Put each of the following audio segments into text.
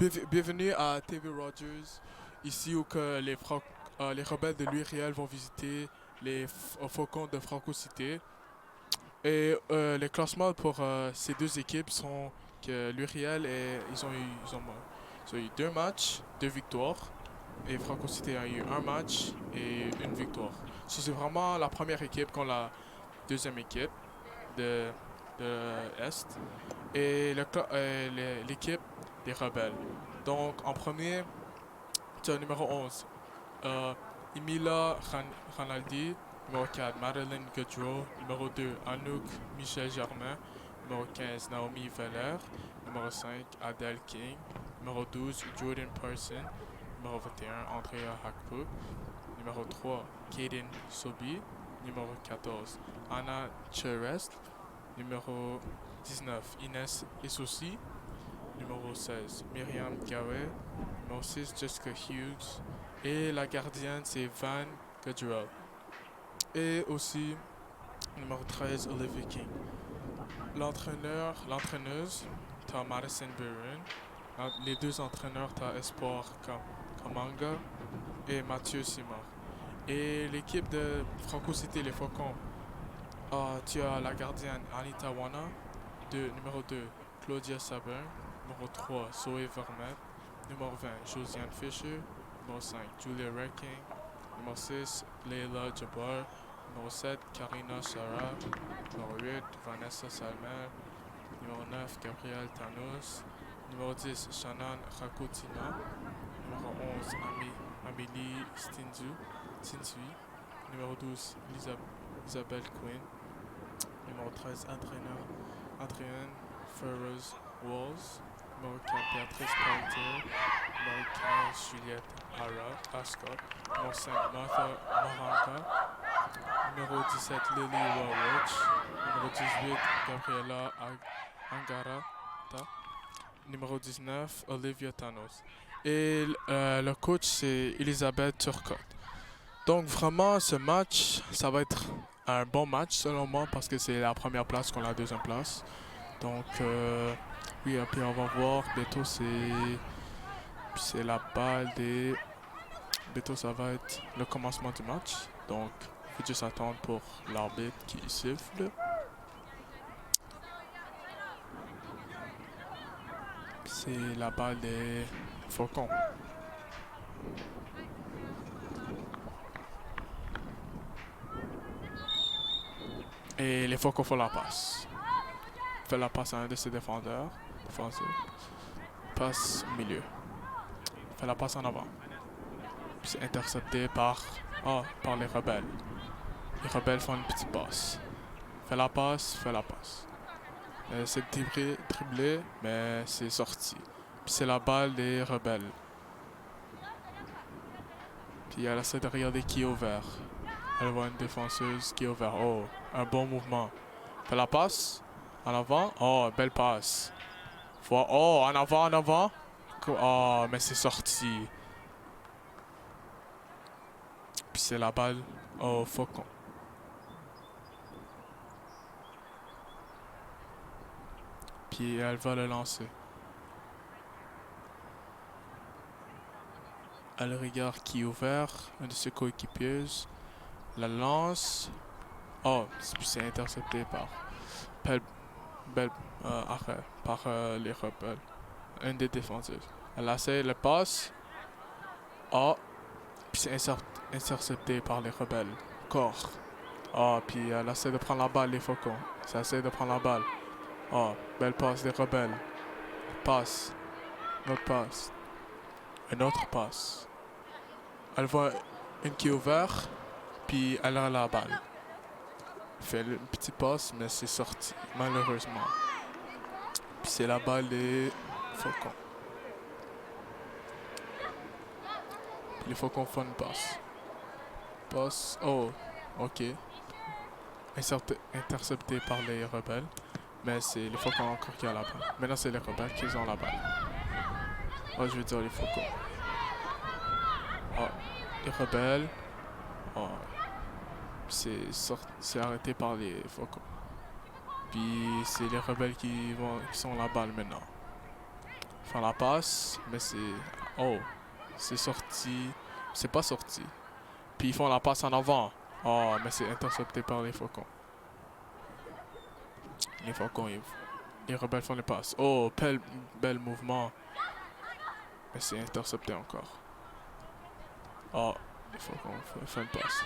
Bienvenue à TV Rogers, ici où que les rebelles de l'Uriel vont visiter les Faucons de Franco-Cité. Et les classements pour ces deux équipes sont que l'Uriel ils ont eu deux matchs, deux victoires. Et Franco-Cité a eu un match et une victoire. C'est vraiment la première équipe contre la deuxième équipe de, de Est. Et l'équipe des rebelles. Donc en premier, tu as le numéro 11, euh, Emila Ranaldi. Numéro 4, Madeline Gaudreau. Numéro 2, Anouk Michel Germain. Numéro 15, Naomi Veller. Numéro 5, Adele King. Numéro 12, Jordan Person. Numéro 21, Andrea Hakpo. Numéro 3, Kaden Sobi. Numéro 14, Anna Cherest. Numéro 19, Inès Essoussi. Numéro 16, Myriam Gawé. Numéro 6, Jessica Hughes. Et la gardienne, c'est Van Gadrell. Et aussi, numéro 13, Olivia King. L'entraîneuse, t'as Madison Buren. Les deux entraîneurs, t'as Espoir Kamanga et Mathieu Simard. Et l'équipe de Franco-Cité, les Faucons, tu as la gardienne Anita Wana. Numéro 2, Claudia Sabin. Numéro 3, Zoé Vermette. Numéro 20, Josiane Fisher. Numéro 5, Julia Recking. Numéro 6, Leila Jabbar. Numéro 7, Karina Sarah. Numéro 8, Vanessa Salmer. Numéro 9, Gabrielle Tanos. Numéro 10, Shannon Rakotina. Numéro 11, Amélie Stinsui. Numéro 12, Isabelle Quinn. Numéro 13, Adrienne Ferrez Walls. Numéro 4, Béatrice Paulter. Numéro 15, Juliette Ascot. Numéro 5, Martha Maranga. Numéro 17, Lily Warwich. Numéro 18, Gabriela Angarata. Numéro 19, Olivia Thanos. Et le coach, c'est Elisabeth Turcotte. Donc vraiment, ce match, ça va être un bon match selon moi parce que c'est la première place contre la deuxième place. Donc oui, et puis on va voir. Bientôt, c'est la balle des. Bientôt, ça va être le commencement du match. Donc, il faut juste attendre pour l'arbitre qui siffle. C'est la balle des Faucons. Et les Faucons font la passe. Fait la passe à un de ses défenseurs. Passe au milieu. Fait la passe en avant. Puis c'est intercepté par les rebelles. Les rebelles font une petite passe. Fait la passe. C'est dribblé, mais c'est sorti. Puis c'est la balle des rebelles. Puis elle essaie de regarder qui est ouvert. Elle voit une défenseuse qui est ouverte. Oh, un bon mouvement. Fait la passe. En avant. Oh, belle passe. Oh, en avant. Oh, mais c'est sorti. Puis c'est la balle au Faucon. Puis elle va le lancer. Elle regarde qui est ouvert. Un de ses coéquipiers. La lance. Oh, puis c'est intercepté par les rebelles. Un des défenseurs. Elle essaie le passe. Oh, puis c'est intercepté par les rebelles. Encore. Oh, puis elle essaie de prendre la balle, les Faucons. Ça essaie de prendre la balle. Oh, belle passe des rebelles. Passe. Une autre passe. Une autre passe. Elle voit une qui est ouverte, puis elle a la balle. Elle fait une petite passe, mais c'est sorti, malheureusement. Puis c'est la balle des Faucons. Puis les Faucons font une passe. Passe. Oh, ok. Intercepté par les rebelles. Mais c'est les Faucons encore qui ont la balle. Maintenant, c'est les rebelles qui ont la balle. Oh, je veux dire les Faucons. Oh, les rebelles. Oh, c'est arrêté par les Faucons. Puis c'est les rebelles qui sont la balle maintenant. font la passe, mais c'est... Oh, c'est sorti. C'est pas sorti. Puis ils font la passe en avant. Oh, mais c'est intercepté par les Faucons. Les Faucons, les rebelles font les passes. Oh, bel mouvement. Mais c'est intercepté encore. Oh, les Faucons font une passe.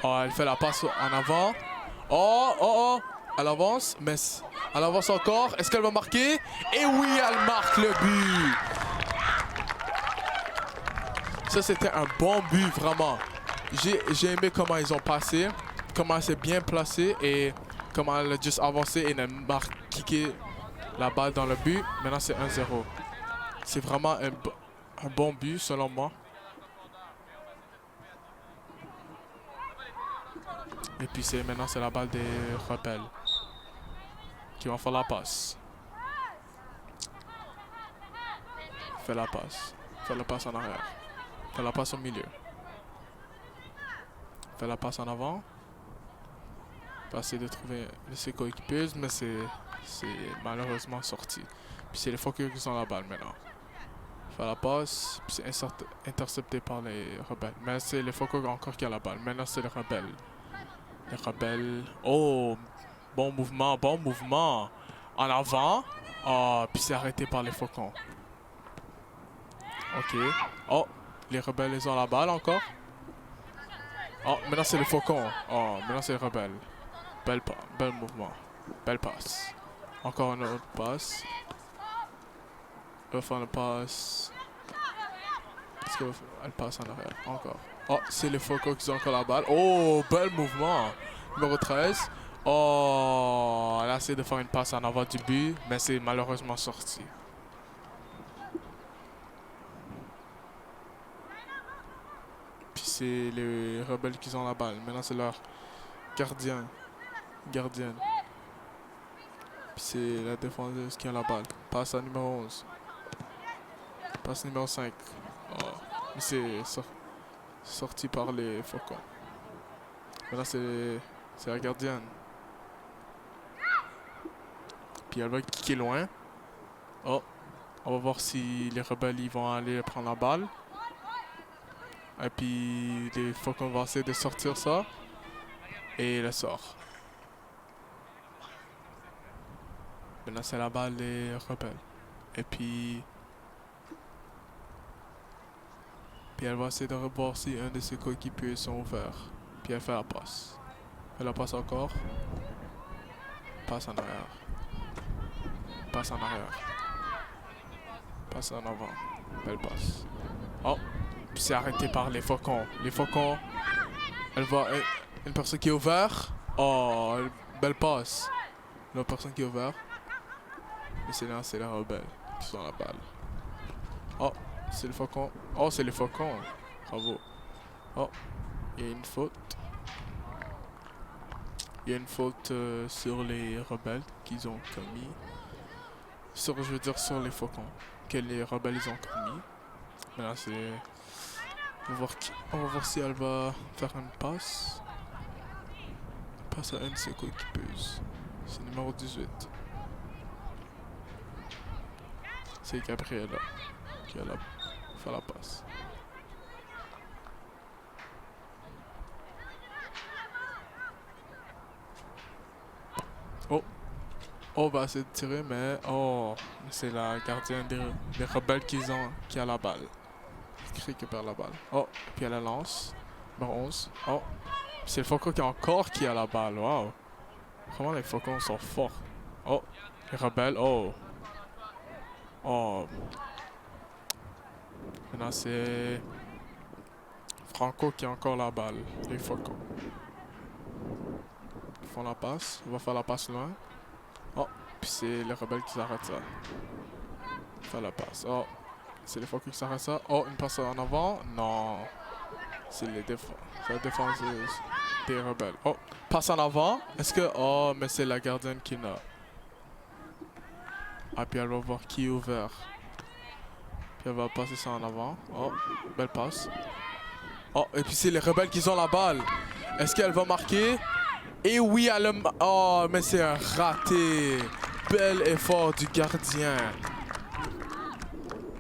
Oh, elle fait la passe en avant. Oh. Elle avance, mais elle avance encore. Est-ce qu'elle va marquer? Et oui, elle marque le but. Ça, c'était un bon but, vraiment. J'ai aimé comment ils ont passé, comment elle s'est bien placée et comment elle a juste avancé et n'a marqué la balle dans le but. Maintenant, c'est 1-0. C'est vraiment un bon but, selon moi. Et puis maintenant, c'est la balle des rebelles qui vont faire la passe. Fait la passe en arrière. Fait la passe au milieu. Fait la passe en avant. Pas essayer de trouver ses coéquipeuses, mais c'est malheureusement sorti. Puis c'est les Faucons qui ont la balle maintenant. Fait la passe, puis c'est intercepté par les rebelles. Mais c'est les Faucons encore qui ont la balle. Maintenant c'est les rebelles. Les rebelles. Oh! Bon mouvement. En avant. Oh, puis c'est arrêté par les Faucons. Ok. Oh, les rebelles, ils ont la balle encore. Oh, maintenant c'est les Faucons. Oh, maintenant c'est les rebelles. Bel mouvement. Belle passe. Encore une autre passe. Elle va faire une passe. Est-ce qu'elle passe en arrière? Encore. Oh, c'est les Faucons qui ont encore la balle. Oh, bel mouvement. Numéro 13. Oh, elle a essayé de faire une passe en avant du but, mais c'est malheureusement sorti. Puis c'est les rebelles qui ont la balle. Maintenant, c'est leur gardienne. Puis c'est la défenseuse qui a la balle. Passe à numéro 11. Passe numéro 5. Oh, mais c'est sorti par les Faucons. Maintenant, c'est la gardienne. Puis elle va kicker loin. Oh, on va voir si les rebelles ils vont aller prendre la balle. Et puis les Faucons vont essayer de sortir ça. Et elle sort. Maintenant c'est la balle des rebelles. Et puis elle va essayer de revoir si un de ses coéquipiers sont ouverts. Puis elle fait la passe. Elle la passe encore. Passe en arrière. Passe en arrière. Passe en avant. Belle passe. Oh! Puis c'est arrêté par les Faucons. Les Faucons. Elle voit une personne qui est ouverte. Oh! Belle passe. Une autre personne qui est ouverte. Mais c'est les rebelles qui sont à la balle. Oh! C'est les Faucons. Oh! C'est les Faucons. Bravo. Oh! Il y a une faute. Il y a une faute sur les rebelles qu'ils ont commis. Je veux dire sur les Faucons. Que les rebelles ils ont commis. Maintenant c'est... On va voir si elle va faire une passe. Passe à une de ses coéquipeuses. C'est numéro 18. C'est Gabriella qui a fait la passe. Oh! Oh, va essayer de tirer, mais... Oh! C'est la gardienne des rebelles qui a la balle. Qui récupère la balle. Oh! Puis elle la lance. Numéro 11. Oh! C'est le Faucon qui a la balle. Wow! Vraiment, les Faucons sont forts. Oh! Les rebelles. Oh! Oh! Maintenant, c'est... Franco qui a encore la balle. Les Faucons. Ils font la passe. Il va faire la passe loin. Oh! Puis c'est les rebelles qui s'arrêtent ça. Faire la passe. Oh! C'est les Faucons qui s'arrêtent ça. Oh! Une passe en avant. Non! C'est la défenseuse des rebelles. Oh! Passe en avant. Est-ce que... Oh! Mais c'est la gardienne qui n'a... Ah! Puis elle va voir qui est ouvert. Puis elle va passer ça en avant. Oh! Belle passe. Oh! Et puis c'est les rebelles qui ont la balle. Est-ce qu'elle va marquer? Et oui, elle a... Oh! Mais c'est un raté. Bel effort du gardien.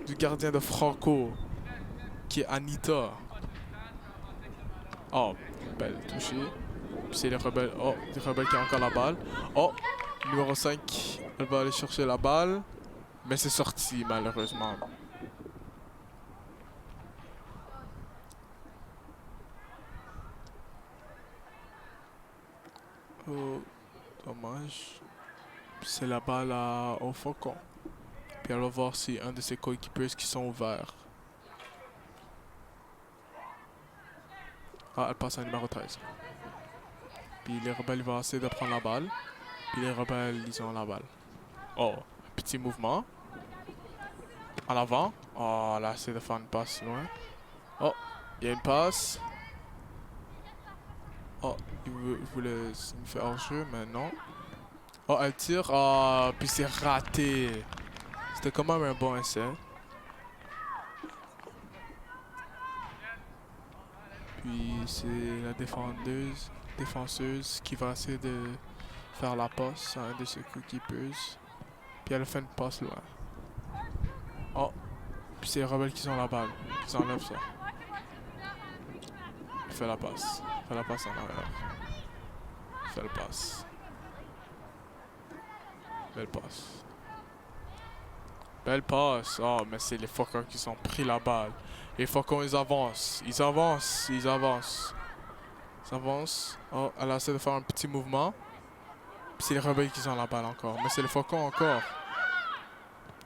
du gardien de Franco, qui est Anita. Oh, belle touchée. Puis c'est les rebelles. Oh, les rebelles qui ont encore la balle. Oh, numéro 5, elle va aller chercher la balle. Mais c'est sorti, malheureusement. Oh, dommage. C'est la balle au Faucon. Puis elle va voir si un de ses coéquipiers qui sont ouverts. Ah, elle passe à numéro 13. Puis les rebelles vont essayer de prendre la balle. Puis les rebelles, ils ont la balle. Oh, petit mouvement. En avant. Oh, là, c'est de faire une passe loin. Oh, il y a une passe. Oh, il voulait me faire hors-jeu, mais non. Oh, elle tire. Oh, puis c'est raté. C'était quand même un bon essai. Puis c'est la défenseuse qui va essayer de faire la passe à un de ses coéquipiers. Puis elle fait une passe loin. Oh, puis c'est les rebelles qui ont la balle. Ils enlèvent ça. Il fait la passe. Il fait la passe en arrière. Il fait la passe. Belle passe. Belle passe. Oh, mais c'est les Faucons qui ont pris la balle. Les Faucons, ils avancent. Ils avancent. Ils avancent. Ils avancent. Oh, elle essaie de faire un petit mouvement. Puis c'est les rebelles qui ont la balle encore. Mais c'est les Faucons encore.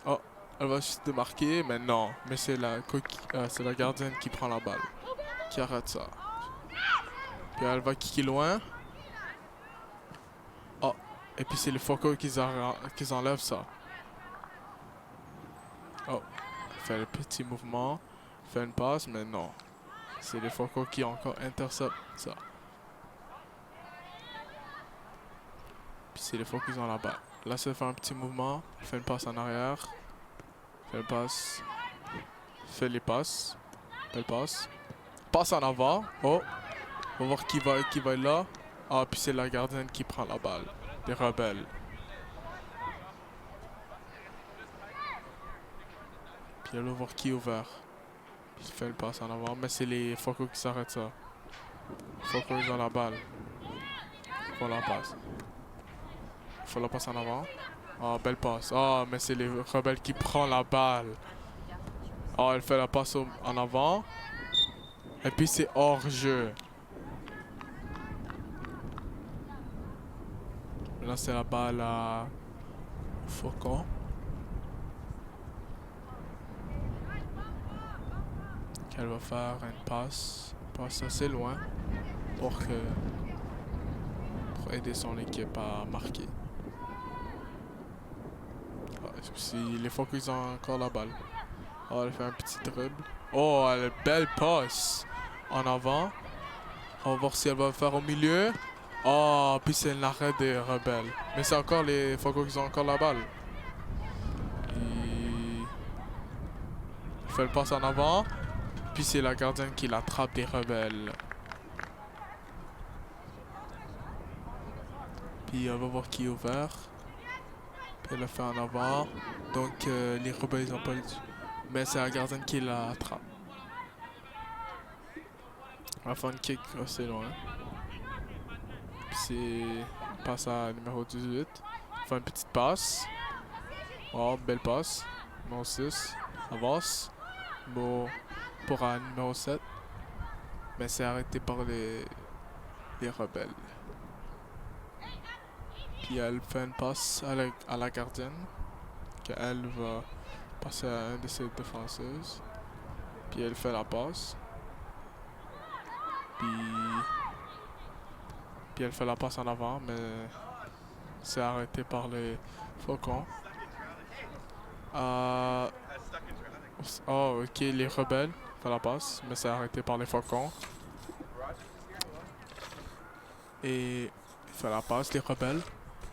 Oh, elle va juste de marquer, mais non. Mais c'est la gardienne qui prend la balle. Qui arrête ça. Puis elle va kicker loin. Oh, et puis c'est les Faucons qui enlèvent ça. Oh, fait le petit mouvement, fait une passe, mais non. C'est les Faucons qui encore interceptent ça. Puis c'est les Faucons qui ont la balle. Là, ça fait un petit mouvement, fait une passe en arrière, fait une passe, fait les passes, belle passe, passe en avant. Oh, on va voir qui va être là. Ah, puis c'est la gardienne qui prend la balle. Les rebelles. Puis elle va voir qui est ouvert. Puis il fait une passe en avant, mais c'est les Faucons qui s'arrêtent ça. Les Faucons, ils ont la balle. Faut la passe. Faut la passe en avant. Ah, belle passe. Ah, mais c'est les rebelles qui prend la balle. Ah, elle fait la passe en avant. Et puis c'est hors jeu. Là, c'est la balle à Faucon. Qu'elle va faire une passe. Passe assez loin. Pour aider son équipe à marquer. Ah, si les Faucons, ils ont encore la balle. Oh, elle fait un petit dribble. Oh, elle a une belle passe en avant. On va voir si elle va le faire au milieu. Oh, puis c'est l'arrêt des rebelles. Mais c'est encore les Faucons qui ont encore la balle. Il fait le passe en avant. Puis c'est la gardienne qui l'attrape des rebelles. Puis on va voir qui est ouvert. Puis elle le fait en avant. Donc les rebelles ils ont pas le... Mais c'est la gardienne qui l'attrape. On va faire une kick assez loin. Puis c'est... passe à numéro 18. On fait une petite passe. Oh, belle passe. Numéro 6. Avance. Bon, pour un numéro 7. Mais c'est arrêté par les rebelles. Puis elle fait une passe à la gardienne. Qu'elle va passer à une de ses défenseuses. Puis elle fait la passe. Puis elle fait la passe en avant, mais c'est arrêté par les Faucons. Oh, ok, les rebelles font la passe, mais c'est arrêté par les Faucons. Et il fait la passe, les rebelles.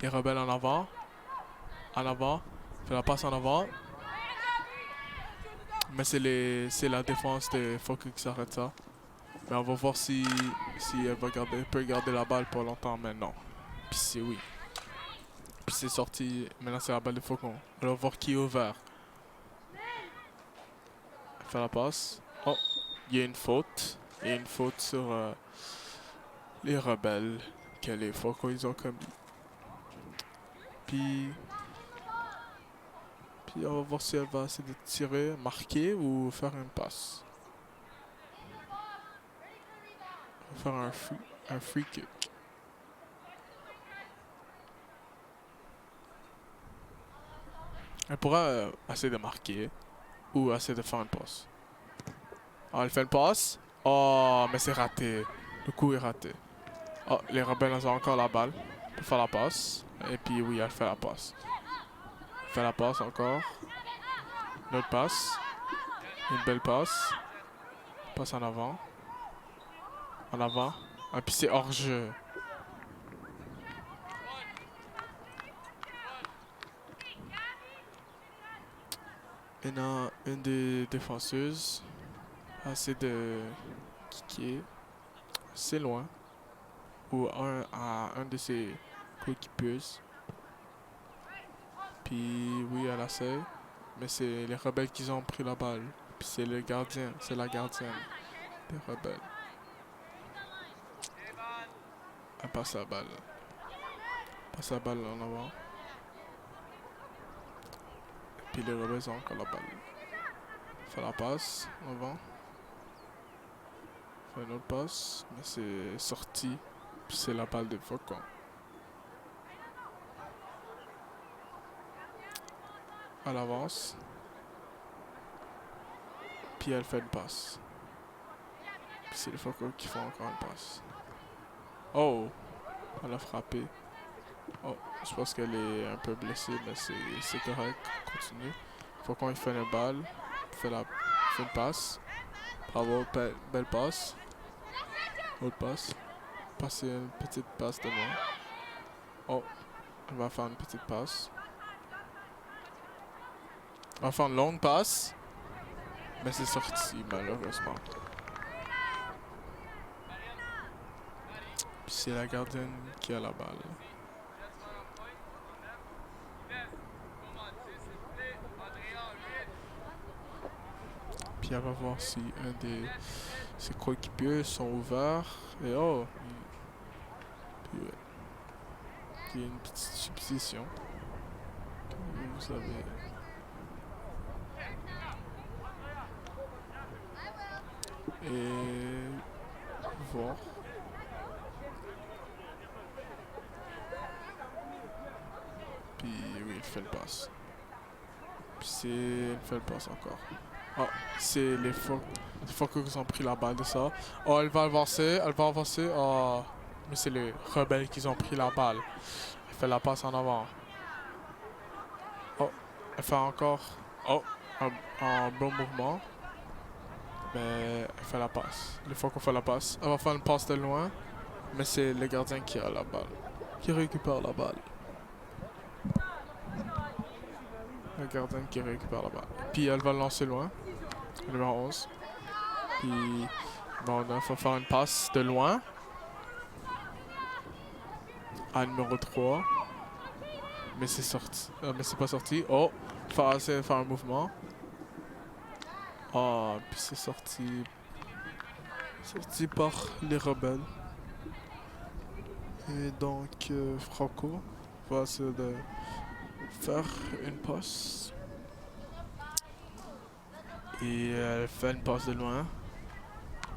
Les rebelles en avant. En avant. Il fait la passe en avant. Mais c'est la défense des Faucons qui s'arrête ça. Mais on va voir si elle peut garder la balle pour longtemps, mais non. Puis c'est oui. Puis c'est sorti. Maintenant c'est la balle des Faucons. On va voir qui est ouvert. fait la passe. Oh, il y a une faute. Il y a une faute sur les rebelles que les Faucons ils ont commis. Puis on va voir si elle va essayer de tirer, marquer ou faire une passe. On va faire un free kick. Elle pourra essayer de marquer ou essayer de faire une passe. Oh, elle fait une passe. Oh, mais c'est raté. Le coup est raté. Oh, les rebelles ont encore la balle pour faire la passe. Et puis oui, elle fait la passe. Elle fait la passe encore. Une autre passe. Une belle passe. Passe en avant. En avant. Et puis c'est hors jeu. Maintenant, une des défenseuses essaie de kicker assez loin. Ou un de ses coéquipiers. Puis oui, elle essaie. Mais c'est les rebelles qui ont pris la balle. Puis c'est le gardien, c'est la gardienne des rebelles. Elle passe la balle. Passe la balle en avant. Puis les rebelles ont encore la balle. Fait la passe en avant. Fait une autre passe. Mais c'est sorti. Puis c'est la balle de Faucon. Elle avance. Puis elle fait une passe. Puis c'est les Faucons qui font encore une passe. Oh! Elle a frappé. Oh, je pense qu'elle est un peu blessée, mais c'est correct. Continue. Faucon il fait une balle. Fait une passe. Bravo, belle passe. Autre passe. Passer une petite passe devant. Oh, elle va faire une petite passe. On va faire une longue passe. Mais c'est sorti, malheureusement. Puis c'est la gardienne qui a la balle. Puis elle va voir si un de ses coéquipiers sont ouverts. Et oh! Puis ouais. Il y a une petite substitution. Comme vous savez. Et voir. Puis oui, il fait le passe. Puis il fait le passe encore. Oh, c'est les Faucons qui ont pris la balle de ça. Oh, elle va avancer, Oh, mais c'est les rebelles qui ont pris la balle. Elle fait la passe en avant. Oh, elle fait encore. Oh, un bon mouvement. Mais elle fait la passe. Les Faucons font la passe. Elle va faire une passe de loin. Mais c'est le gardien qui a la balle. Qui récupère la balle. Le gardien qui récupère la balle. Puis elle va le lancer loin. Numéro 11. Puis bon, il faut faire une passe de loin. À numéro 3. Mais c'est sorti. Mais c'est pas sorti. Oh! Il faut essayer de faire un mouvement. Oh, puis c'est sorti. Sorti par les rebelles. Et donc, Franco va essayer de faire une passe. Et elle fait une passe de loin.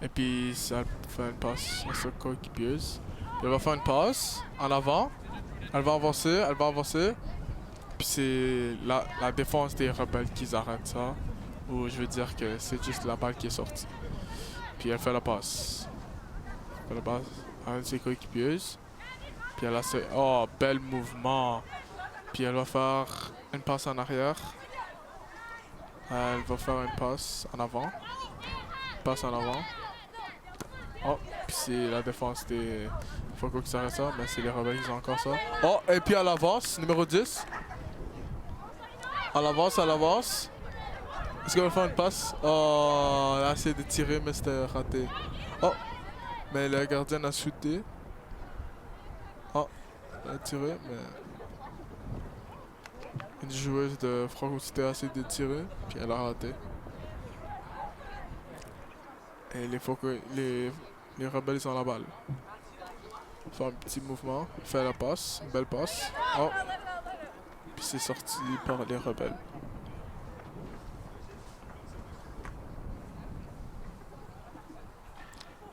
Et puis ça fait une passe à sa coéquipieuse. Elle va faire une passe en avant. Elle va avancer. Puis c'est la défense des rebelles qui arrête ça. Ou je veux dire que c'est juste la balle qui est sortie. Puis elle fait la passe. Elle fait la passe à une de ses coéquipieuses. Puis elle a ce... Oh, bel mouvement. Puis elle va faire une passe en arrière. Elle va faire une passe en avant. Passe en avant. Oh, puis c'est la défense des Faucons qui s'arrête ça. Mais c'est les rebelles qui ont encore ça. Oh, et puis elle avance, numéro 10. Elle avance. Est-ce qu'elle va faire une passe? Oh, elle a essayé de tirer, mais c'était raté. Oh, mais le gardien a shooté. Oh, elle a tiré, mais... Une joueuse de Franco Cité a essayé de tirer, puis elle a raté. Et les rebelles ils ont la balle. Fait un petit mouvement, fait la passe, une belle passe. Oh, puis c'est sorti par les rebelles.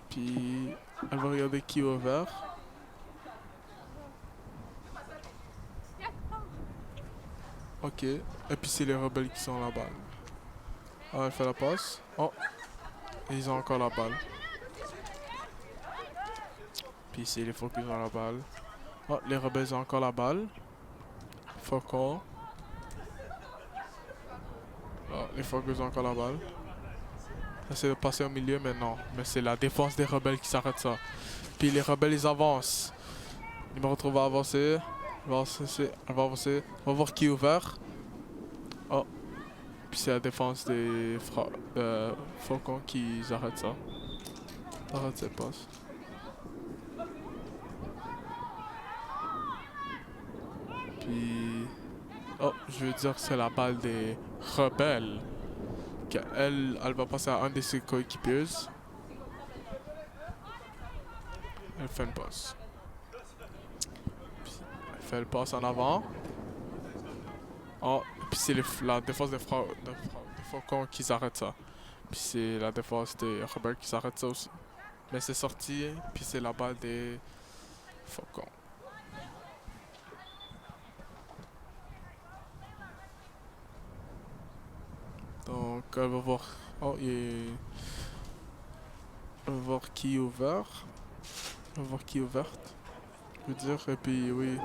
Puis elle va regarder qui est ouvert. Ok, et puis c'est les rebelles qui sont la balle. Ah, elle fait la passe. Oh, et ils ont encore la balle. Puis c'est les faucons qui ont la balle. Oh, les rebelles ont encore la balle. Faucon. Oh, les faucons ont encore la balle. J'essaie de passer au milieu, mais non. Mais c'est la défense des rebelles qui s'arrête ça. Puis les rebelles, ils avancent. Numéro 3 va avancer. Elle va avancer. On va voir qui est ouvert. Oh. Puis c'est la défense des faucons qui arrêtent ça. Arrête cette passe. Puis... Oh, je veux dire que c'est la balle des rebelles. Elle va passer à un de ses coéquipiers. Elle fait une passe. Puis elle fait le passe en avant. Oh, puis c'est la défense des faucons qui arrêtent ça. Puis c'est la défense des rebelles qui arrête ça aussi. Mais c'est sorti, puis c'est la balle des faucons. Donc, elle va voir. Oh, elle va voir qui est ouvert. Elle va voir qui est ouverte. Je veux dire, et puis oui.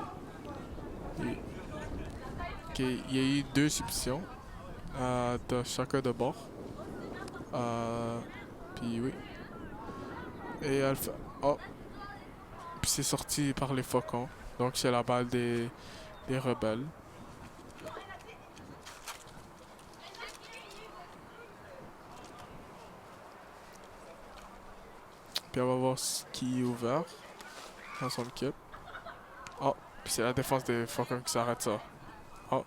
Ok, il y a eu 2 substitutions de chacun de bord. Puis oui. Et elle fait. Oh! Puis c'est sorti par les faucons. Donc c'est la balle des rebelles. Puis on va voir ce qui est ouvert dans son équipe. Oh! Puis c'est la défense des faucons qui s'arrête ça. Oh!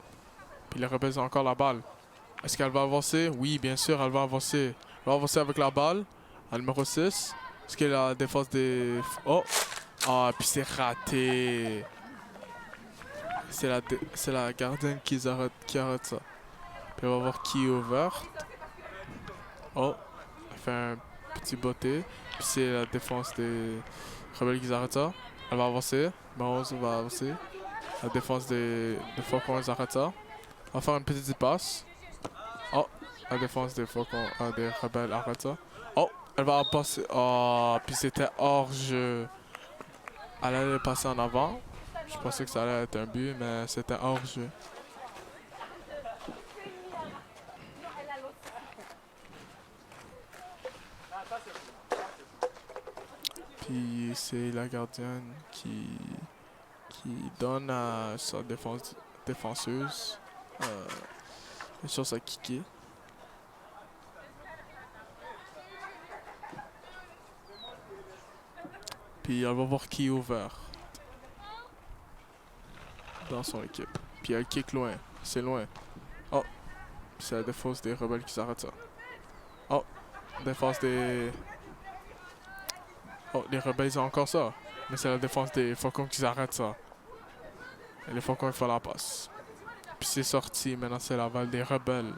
Puis les rebelles ont encore la balle. Est-ce qu'elle va avancer? Oui, bien sûr, elle va avancer. Elle va avancer avec la balle. À numéro 6. Est-ce que la défense des... Oh! Ah, puis c'est raté. C'est la gardienne qui arrête ça. Puis on va voir qui est ouvert. Oh! Elle fait un petit botté. Puis c'est la défense des rebelles qui arrête ça. Elle va avancer. Barrows va avancer. La défense des faucons ils arrêtent ça. On va faire une petite passe. Oh! La défense des faucons, des rebelles arrête ça. Oh! Elle va passer. Oh! Puis c'était hors jeu. Elle allait passer en avant. Je pensais que ça allait être un but, mais c'était hors jeu. Puis c'est la gardienne qui donne à sa défenseuse une chance à kicker. Puis elle va voir qui est ouvert dans son équipe. Puis elle kick loin. C'est loin. Oh! C'est la défense des rebelles qui s'arrête ça. Oh! Défense des... Oh, les rebelles ils ont encore ça. Mais c'est la défense des faucons qui arrête ça. Et les faucons ils font la passe. Puis c'est sorti. Maintenant c'est la balle des rebelles.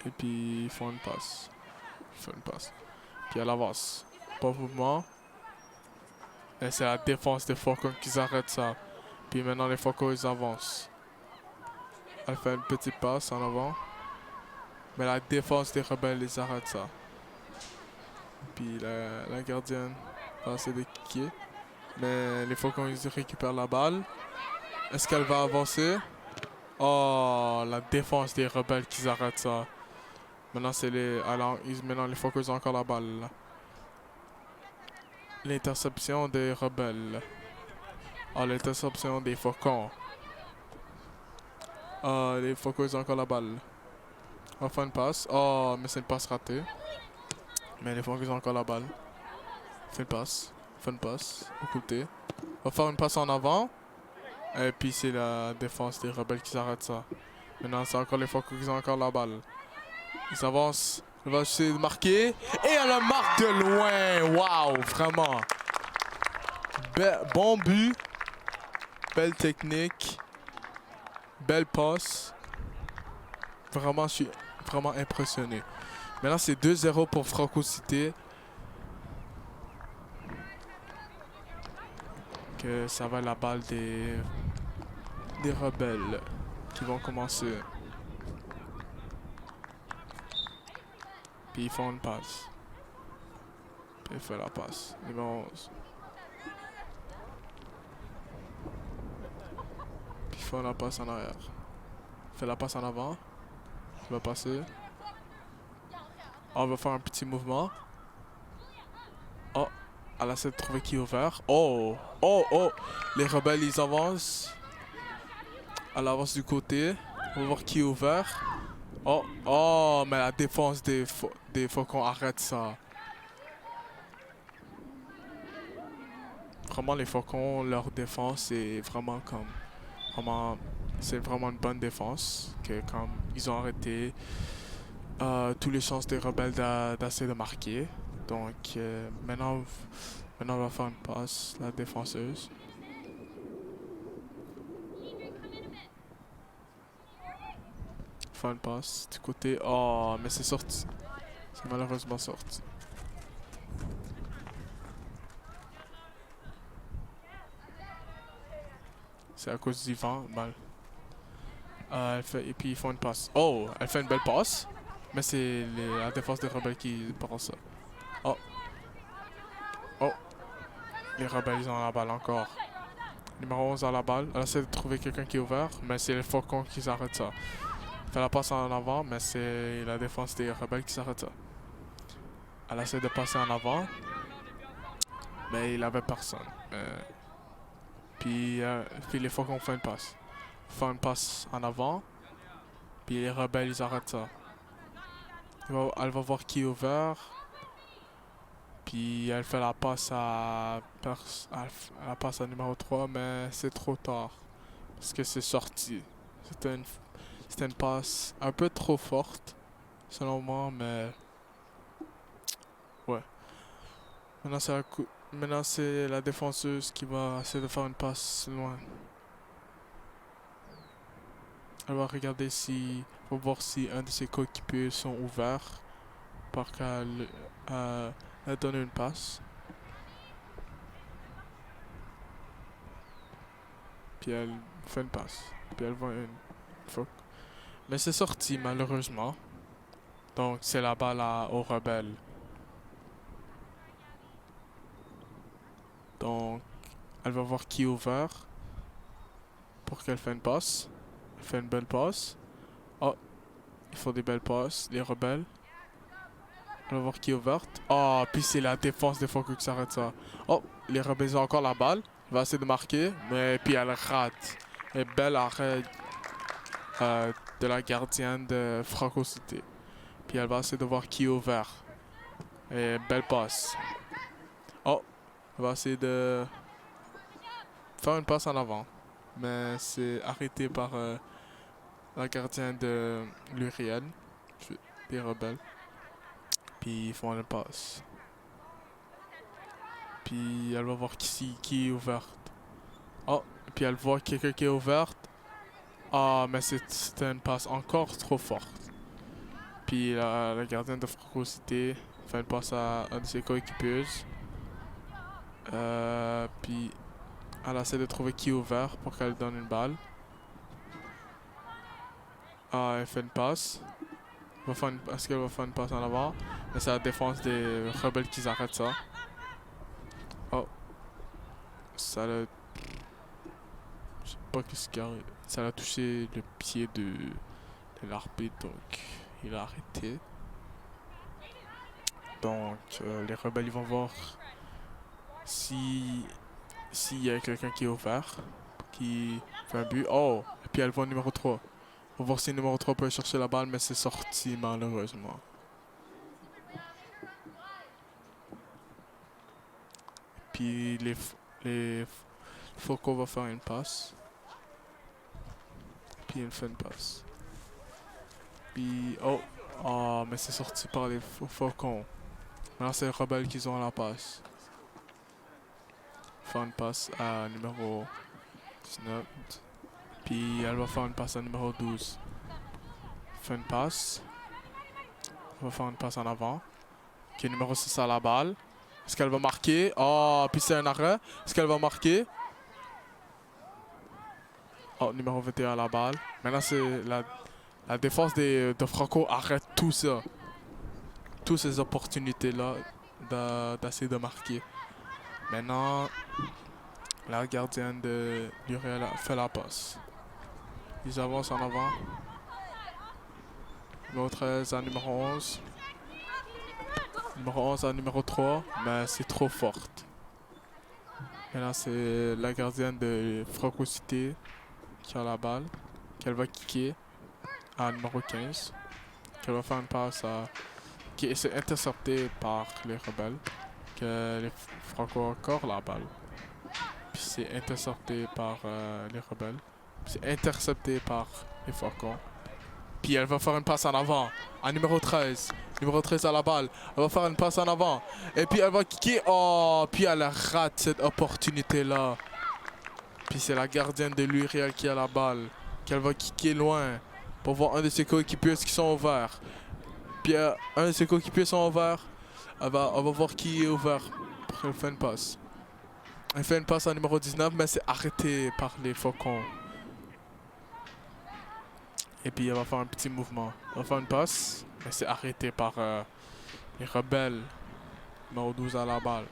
Et puis ils font une passe. Ils font une passe. Puis elle avance. Pas mouvement. Et c'est la défense des faucons qui arrête ça. Puis maintenant les faucons ils avancent. Elle fait une petite passe en avant. Mais la défense des rebelles ils arrêtent ça. Puis la gardienne va essayer de kicker. Mais les faucons ils récupèrent la balle. Est-ce qu'elle va avancer? Oh, la défense des rebelles qui arrêtent ça. Maintenant c'est les... Alors, maintenant les faucons ils ont encore la balle. Là. L'interception des rebelles. Ah, l'interception des faucons. Ah, les faucons ils ont encore la balle. On va faire une passe. Oh, mais c'est une passe ratée. Mais les faucons ils ont encore la balle. Fait une passe. Fait une passe. Au côté. On va faire une passe en avant. Et puis c'est la défense des rebelles qui s'arrête ça. Maintenant, c'est encore les Faucons qui ont encore la balle. Ils avancent. Il va essayer de marquer. Et elle le marque de loin. Waouh, vraiment. Bon but. Belle technique. Belle passe. Vraiment, je suis vraiment impressionné. Maintenant, c'est 2-0 pour Franco Cité. Que ça va la balle des rebelles qui vont commencer. Puis ils font une passe. Puis il fait la passe. Numéro 11. Puis il fait la passe en arrière. Il fait la passe en avant. Il va passer. Oh, on va faire un petit mouvement. Oh, elle essaie de trouver qui est ouvert. Oh, oh, oh. Les rebelles, ils avancent. Elle avance du côté. On va voir qui est ouvert. Oh, oh, mais la défense des Faucons arrête ça. Vraiment, les Faucons, leur défense est vraiment comme... Vraiment, c'est vraiment une bonne défense. Que comme ils ont arrêté toutes les chances des rebelles d'essayer de marquer. Donc, maintenant, on va faire une passe, la défenseuse. Faire une passe du côté. Oh, mais c'est sorti. C'est malheureusement sorti. C'est à cause du vent, mal. Et puis ils font une passe. Oh, elle fait une belle passe. Mais c'est la défense des rebelles qui prend ça. Oh. Oh. Les rebelles, ils ont la balle encore. Numéro 11 a la balle. Elle essaie de trouver quelqu'un qui est ouvert, mais c'est les Faucons qui arrêtent ça. Elle fait la passe en avant, mais c'est la défense des rebelles qui s'arrête ça. Elle essaie de passer en avant, mais il avait personne. Puis les Faucons font une passe. Font une passe en avant, puis les rebelles, ils arrêtent ça. Elle va voir qui est ouvert. Puis elle fait la passe la passe à numéro 3, mais c'est trop tard. Parce que c'est sorti. C'était une passe un peu trop forte, selon moi, mais... Ouais. Maintenant, c'est la défenseuse qui va essayer de faire une passe loin. Elle va regarder pour voir si un de ses coéquipiers sont ouverts. Par qu'elle donne une passe. Puis elle fait une passe. Puis elle voit une faute. Mais c'est sorti malheureusement. Donc c'est la balle aux rebelles. Donc elle va voir qui est ouvert. Pour qu'elle fasse une passe. Elle fait une belle passe. Oh, il faut des belles passes, les rebelles. Elle va voir qui est ouverte. Oh, puis c'est la défense des Faucons qui s'arrête ça. Oh, les rebelles ont encore la balle. Elle va essayer de marquer, mais puis elle rate. Et bel arrêt de la gardienne de Franco Cité. Puis elle va essayer de voir qui est ouvert. Et belle passe. Oh, elle va essayer de faire une passe en avant. Mais c'est arrêté par la gardienne de l'Uriel, des rebelles. Puis ils font une passe. Puis elle va voir qui est ouverte. Oh, puis elle voit quelqu'un qui est ouverte. Ah, mais c'était une passe encore trop forte. Puis la gardienne de Franco Cité fait une passe à un de ses coéquipiers. Puis elle essaie de trouver qui est ouvert pour qu'elle donne une balle. Ah, elle fait une passe. Est-ce qu'elle va faire une passe en avant? Mais c'est la défense des rebelles qui arrêtent ça. Oh. Ça l'a... Je sais pas qu'est-ce qui arrive. Ça l'a touché le pied de l'arbitre, donc il a arrêté. Donc les rebelles ils vont voir s'il y a quelqu'un qui est ouvert, qui fait un but. Oh! Et puis elle voit numéro 3. On va voir si le numéro 3 peut chercher la balle, mais c'est sorti malheureusement. Puis les Faucons vont faire une passe. Puis il fait une passe. Puis, oh, mais c'est sorti par les faucons. Maintenant, c'est les rebelles qui ont la passe. Faire une passe à numéro 19. Puis, elle va faire une passe à numéro 12. Fait une passe. Elle va faire une passe en avant. Ok, numéro 6 à la balle. Est-ce qu'elle va marquer? Oh, puis c'est un arrêt. Est-ce qu'elle va marquer? Oh, numéro 21 à la balle. Maintenant, c'est la défense de Franco arrête tout ça. Toutes ces opportunités-là d'essayer de marquer. Maintenant, la gardienne de l'Uriel fait la passe. Ils avancent en avant. Numéro 13 à numéro 11. Numéro 11 à numéro 3, mais c'est trop forte. Maintenant, c'est la gardienne de Franco Cité qui a la balle, qu'elle va kicker à numéro 15, qu'elle va faire une passe à... qui est interceptée par les rebelles, que les Franco ont encore la balle. Puis c'est intercepté par les rebelles. Puis c'est intercepté par les Faucons. Puis elle va faire une passe en avant à numéro 13. Numéro 13 à la balle. Elle va faire une passe en avant. Et puis elle va kicker. Oh, puis elle rate cette opportunité-là. Puis c'est la gardienne de l'Uriel qui a la balle. Qu'elle va kicker loin pour voir un de ses coéquipiers qui sont ouverts. Puis un de ses coéquipiers sont ouverts. Elle va voir qui est ouvert pour qu'elle fasse une passe. Elle fait une passe à numéro 19, mais c'est arrêté par les Faucons. Et puis elle va faire un petit mouvement. Elle va faire une passe, mais c'est arrêté par les rebelles. Numéro 12 à la balle.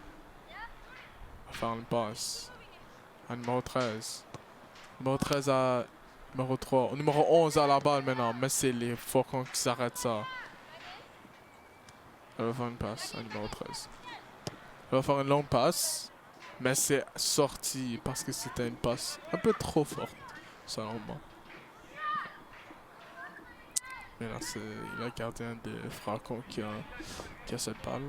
Elle va faire une passe à numéro 13. Numéro 13 à numéro 3. Numéro 11 à la balle maintenant, mais c'est les Faucons qui s'arrêtent ça. Elle va faire une passe à numéro 13. Elle va faire une longue passe. Mais c'est sorti parce que c'était une passe un peu trop forte, selon moi. Mais là, c'est le gardien de Franco qui a cette balle.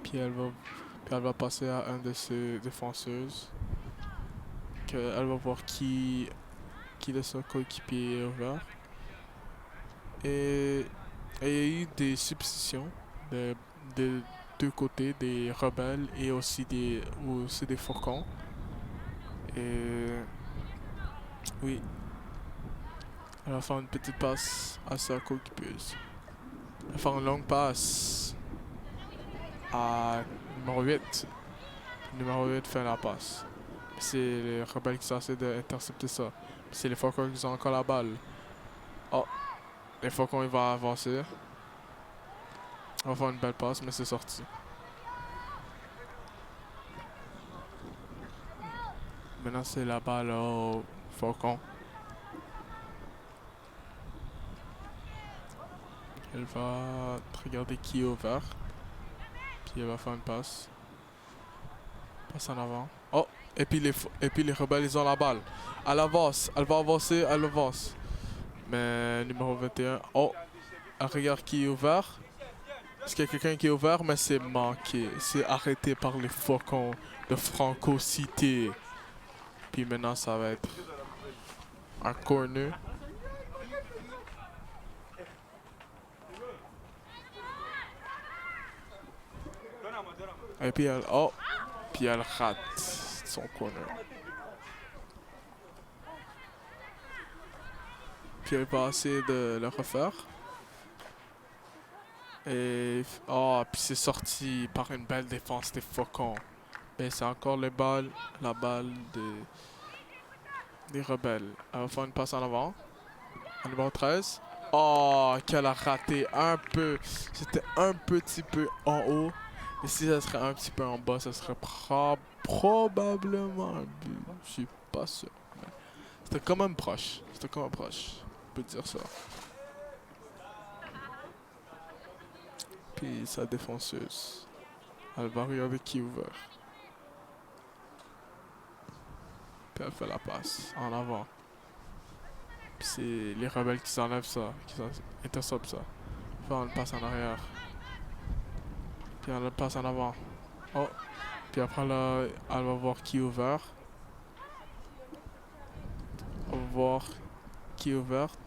Puis elle va passer à un de ses défenseuses. Elle va voir qui de son coéquipier est ouvert. Et il y a eu des substitutions de deux côtés, des rebelles et aussi des faucons. Et oui, elle va faire une petite passe à sa coéquipeuse. Elle va faire une longue passe à numéro 8. Numéro 8 fait la passe. C'est les rebelles qui sont censés d'intercepter ça. C'est les faucons qui ont encore la balle. Oh, les faucons ils vont avancer. On va faire une belle passe, mais c'est sorti. Maintenant, c'est la balle au faucon. Elle va regarder qui est ouvert. Puis elle va faire une passe. Passe en avant. Oh! Et puis les rebelles, ils ont la balle. Elle avance. Elle va avancer, elle avance. Mais numéro 21. Oh! Elle regarde qui est ouvert. Est-ce qu'il y a quelqu'un qui est ouvert? Mais c'est manqué. C'est arrêté par les faucons de Franco Cité. Puis maintenant, ça va être un corner. Et puis elle... Oh! Puis elle rate son corner. Puis elle va essayer de le refaire. Et... Oh! Puis c'est sorti par une belle défense des faucons. Mais c'est encore la balle des rebelles. Elle va faire une passe en avant. À numéro 13. Oh! Qu'elle a raté un peu. C'était un petit peu en haut. Et si ça serait un petit peu en bas, ça serait probablement un but. Je suis pas sûr. C'était quand même proche. C'était quand même proche. On peut dire ça. Puis sa défenseuse. Elle va regarder qui est ouvert. Puis elle fait la passe en avant. Puis c'est les rebelles qui s'enlèvent ça, qui interceptent ça. Faire une passe en arrière. Puis elle passe en avant. Oh! Puis après là, elle va voir qui est ouvert. voir qui est ouverte.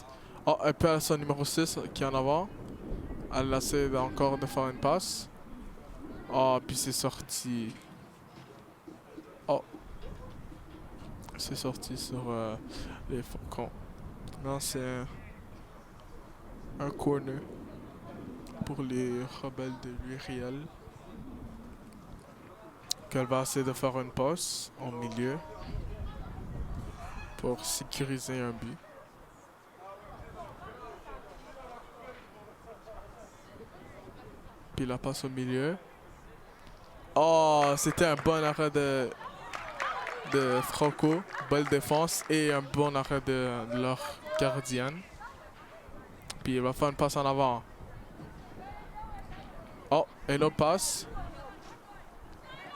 Oh, elle perd son numéro 6 qui est en avant. Elle essaie encore de faire une passe. Oh, puis c'est sorti. Oh, c'est sorti sur les Faucons. Non, c'est un corner pour les rebelles de l'Uriel. Qu'elle va essayer de faire une passe au milieu pour sécuriser un but. Puis la passe au milieu. Oh, c'était un bon arrêt de Franco. Belle défense et un bon arrêt de leur gardienne. Puis il va faire une passe en avant. Oh, et l'autre passe.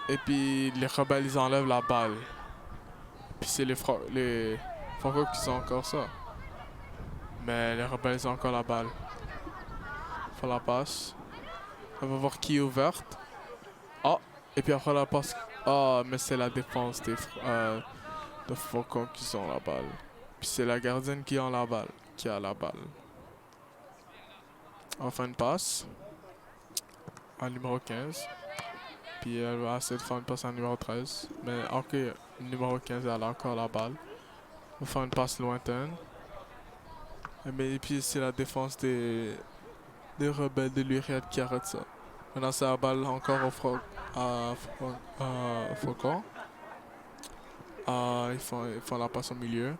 Et puis les rebelles, ils enlèvent la balle. Puis c'est les Franco qui ont encore ça. Mais les rebelles, ils ont encore la balle. Faut la passe. On va voir qui est ouverte. Oh, et puis après la passe. Oh, mais c'est la défense de Faucon qui ont la balle. Puis c'est la gardienne qui a la balle. On va faire une passe. En numéro 15. Puis elle va essayer de faire une passe en numéro 13. Mais ok, numéro 15, elle a encore la balle. On va faire une passe lointaine. Mais et puis c'est la défense des rebelles de l'Uriel qui arrête ça. Maintenant c'est la balle encore à Faucon. Ils font la passe au milieu.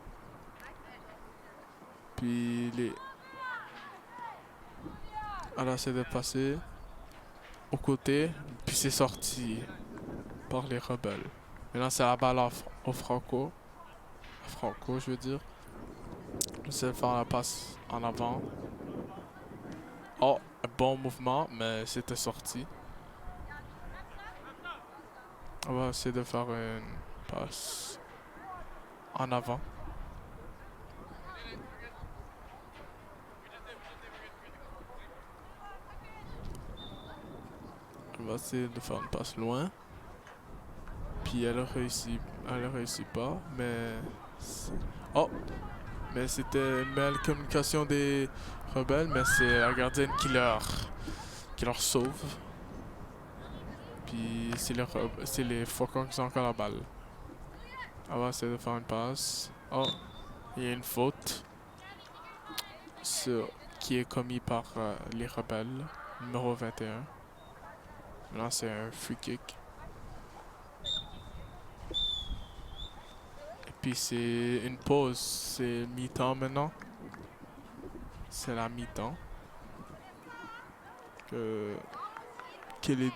Puis elle essaie de passer au côté. Puis c'est sorti par les rebelles. Maintenant c'est la balle au Franco. Franco, je veux dire. J'essaie de faire la passe en avant. Oh, un bon mouvement, mais c'était sorti. On va essayer de faire une passe en avant. On va essayer de faire une passe loin. Puis elle réussit pas, mais... Oh! Mais c'était une belle communication des rebelles, mais c'est la gardienne qui leur sauve. Puis c'est les Faucons qui ont encore la balle. On va essayer de faire une passe. Oh! Il y a une faute qui est commise par les rebelles, numéro 21. Là, c'est un free kick. Et puis c'est une pause. C'est mi-temps maintenant. C'est la mi-temps. Que les...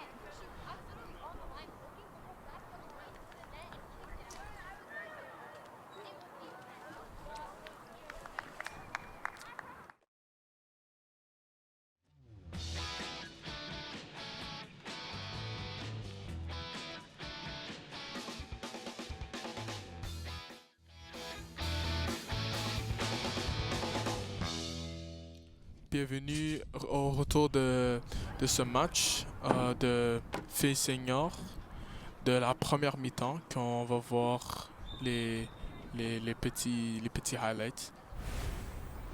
Bienvenue au retour de ce match de filles seniors de la première mi-temps qu'on va voir les petits highlights.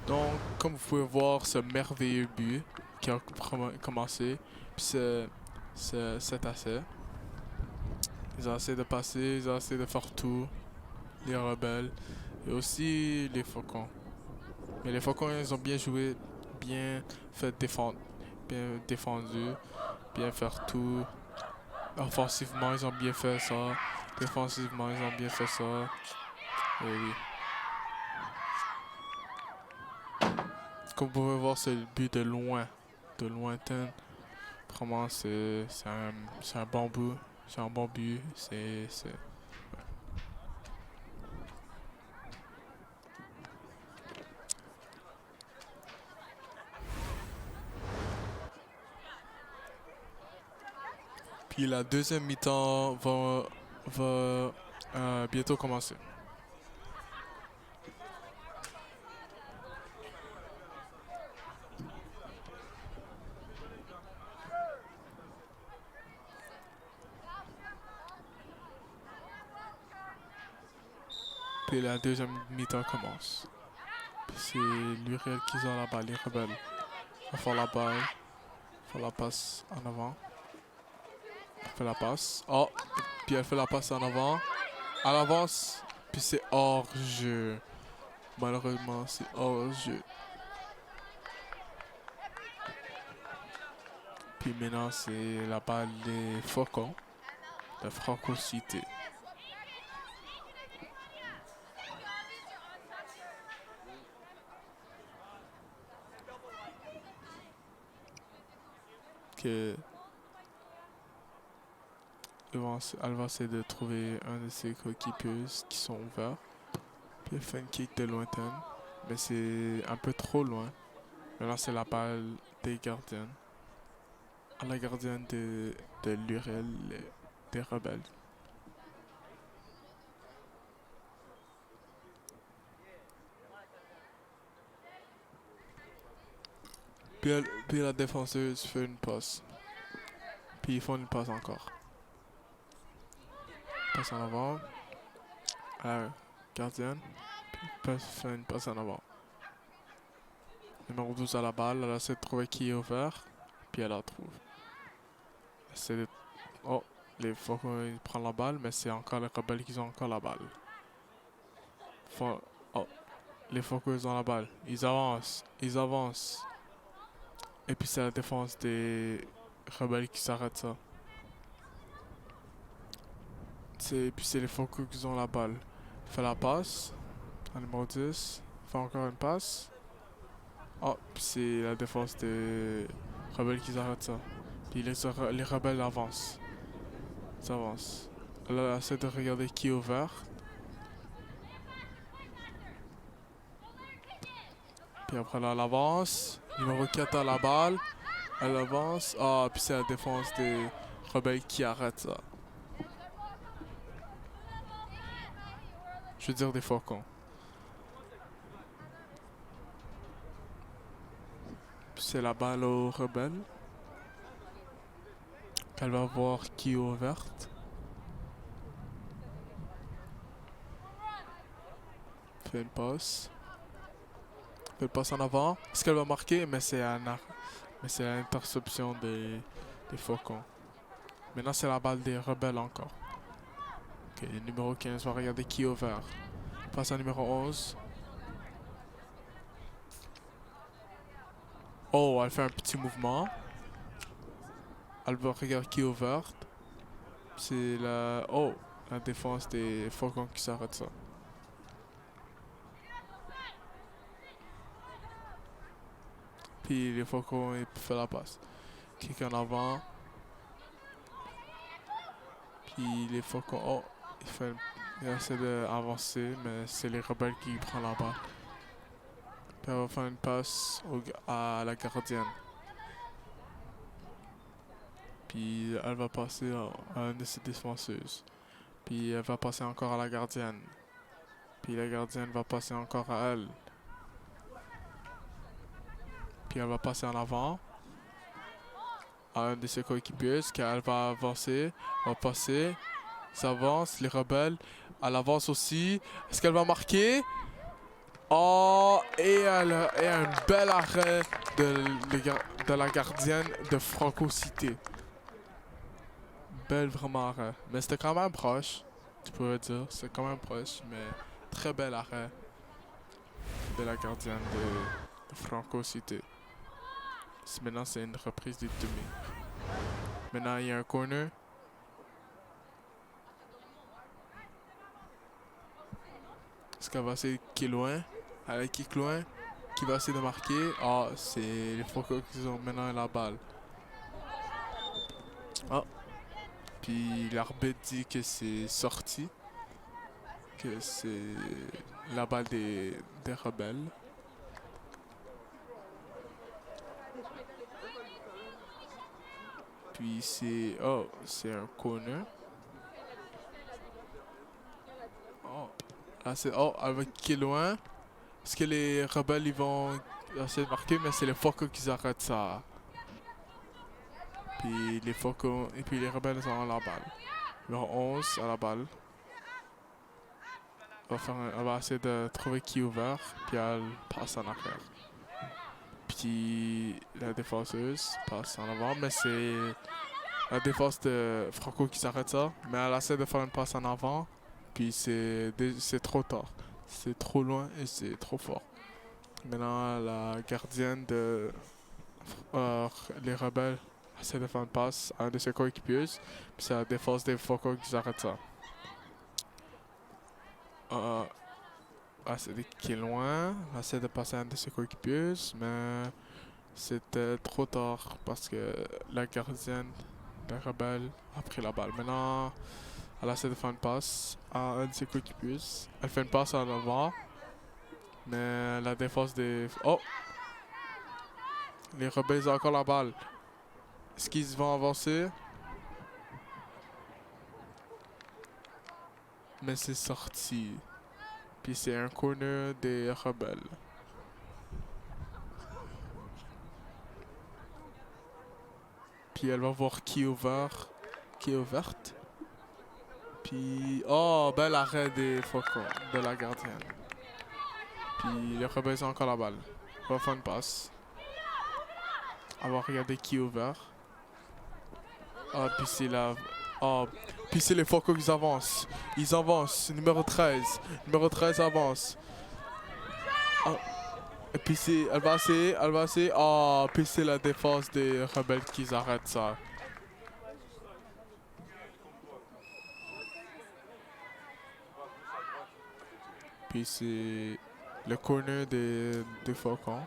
Donc, comme vous pouvez voir, ce merveilleux but qui a commencé, puis cet essai. Ils ont essayé de passer, ils ont essayé de faire tout, les rebelles et aussi les Faucons. Mais les Faucons, ils ont bien joué, bien fait défendre, bien défendu, bien faire tout. Offensivement, ils ont bien fait ça. Défensivement, ils ont bien fait ça. Et oui. Comme vous pouvez voir, c'est le but de lointain. Vraiment, c'est un bon but. C'est un bon but. Puis la deuxième mi-temps va bientôt commencer. Puis la deuxième mi-temps commence. Puis c'est l'Uriel qui ont la balle, les rebelles. Ils font la balle, ils font la passe en avant. Elle fait la passe. Oh! Puis elle fait la passe en avant. Elle avance. Puis c'est hors jeu. Malheureusement, c'est hors jeu. Puis maintenant, c'est la balle des Faucons de Franco Cité. Que elle va essayer de trouver un de ses coéquipiers qui sont ouverts. Puis elle fait une kick de lointaine. Mais c'est un peu trop loin. Maintenant, c'est la balle des gardiennes. À la gardienne de l'URL des rebelles. Puis la défenseuse fait une passe. Puis ils font une passe encore. Passe en avant. À la gardienne. Puis fait une passe en avant. Numéro 12 à la balle. Elle essaie de trouver qui est ouvert. Puis elle la trouve. C'est de... Oh, les Faucons ils prennent la balle, mais c'est encore les rebelles qui ont encore la balle. Oh, les Faucons ils ont la balle. Ils avancent. Ils avancent. Et puis c'est la défense des rebelles qui s'arrête ça. Puis c'est les Faucons qui ont la balle. Fait la passe. Un numéro 10. Fait encore une passe. Oh, puis c'est la défense des rebelles qui s'arrête ça. Puis les rebelles avancent. Ils avancent. Elle essaie de regarder qui est ouvert. Puis après là, elle avance. Numéro 4 à la balle. Elle avance. Ah, puis c'est la défense des rebelles qui arrête ça. Je veux dire des Faucons. Puis c'est la balle aux rebelles. Elle va voir qui est ouverte. Fait une passe. Fait une passe en avant. Est-ce qu'elle va marquer? Mais c'est l'interception des Faucons. Maintenant, c'est la balle des rebelles encore. Ok, le numéro 15 va regarder qui est ouvert. Passe à numéro 11. Oh, elle fait un petit mouvement. Elle va regarder qui est ouverte. C'est la... Oh, la défense des Faucons qui s'arrête ça. Puis les Faucons, ils font la passe. Kick en avant. Puis les Faucons... Oh, il essaie d'avancer, mais c'est les rebelles qui prennent la balle. Puis elle va faire une passe à la gardienne. Puis elle va passer à une de ses défenseuses. Puis elle va passer encore à la gardienne. Puis la gardienne va passer encore à elle. Puis elle va passer en avant à un de ses coéquipiers. Elle va avancer, va passer, s'avance, les rebelles. Elle avance aussi. Est-ce qu'elle va marquer? Oh, et elle a un bel arrêt de la gardienne de Franco Cité. Belle vraiment arrêt. Mais c'était quand même proche, tu pourrais dire. C'est quand même proche, mais très bel arrêt de la gardienne de Franco Cité. Maintenant, c'est une reprise du demi. Maintenant, il y a un corner. Est-ce qu'elle va essayer de kick loin? Elle kick loin. Qui va essayer de marquer? Ah, c'est les Faucons qui ont maintenant la balle. Ah. Puis l'arbitre dit que c'est sorti. Que c'est la balle des rebelles. Puis c'est... Oh, c'est un corner. Oh, là c'est... Oh, elle va kicker loin. Est-ce que les rebelles ils vont essayer de marquer? Mais c'est les Faucons qui arrêtent ça. Puis les Faucons... Et puis les rebelles ont la balle. Numéro 11 à la balle. Elle va essayer de trouver qui est ouvert, puis elle passe en arrière. Puis la défenseuse passe en avant, mais c'est la défense de Franco qui s'arrête ça. Mais elle essaie de faire une passe en avant, puis c'est trop tard. C'est trop loin et c'est trop fort. Maintenant, la gardienne de les rebelles essaie de faire une passe à un de ses coéquipiers, puis c'est la défense des Franco qui s'arrête ça. C'est qui est loin, elle essaie de passer à un de ses coéquipiers, mais c'était trop tard parce que la gardienne des rebelles a pris la balle. Maintenant, elle essaie de faire une passe à un de ses coéquipiers. Elle fait une passe en avant, mais la défense des... Oh! Les rebelles ont encore la balle. Est-ce qu'ils vont avancer? Mais c'est sorti. Puis c'est un corner des rebelles. Puis elle va voir qui est ouvert. Qui est ouverte. Puis... Oh, bel arrêt des faucons, de la gardienne. Puis les rebelles ont encore la balle. On va faire une passe. On va regarder qui est ouvert. Ah, puis c'est la... Ah, puis c'est les faucons qui avancent. Ils avancent. Numéro 13. Numéro 13 avance. Ah. Et puis c'est... Elle va essayer. Elle va essayer. Ah, puis c'est la défense des rebelles qui arrêtent ça. Puis c'est le corner des faucons.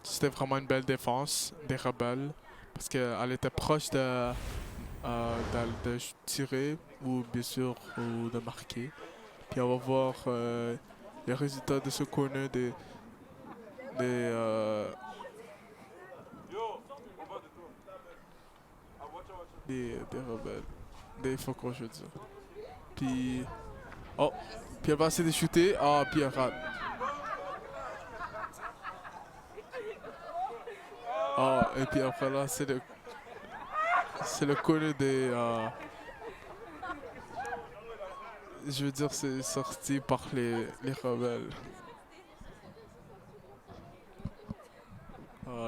C'était vraiment une belle défense des rebelles. Parce qu'elle était proche de tirer ou bien sûr ou de marquer. Puis on va voir les résultats de ce corner euh, des rebelles. Des faucons, je veux dire. Puis... Oh! Puis elle va essayer de shooter. Ah, puis elle rate. Ah, et puis après là, c'est le corner des... je veux dire, c'est sorti par les rebelles.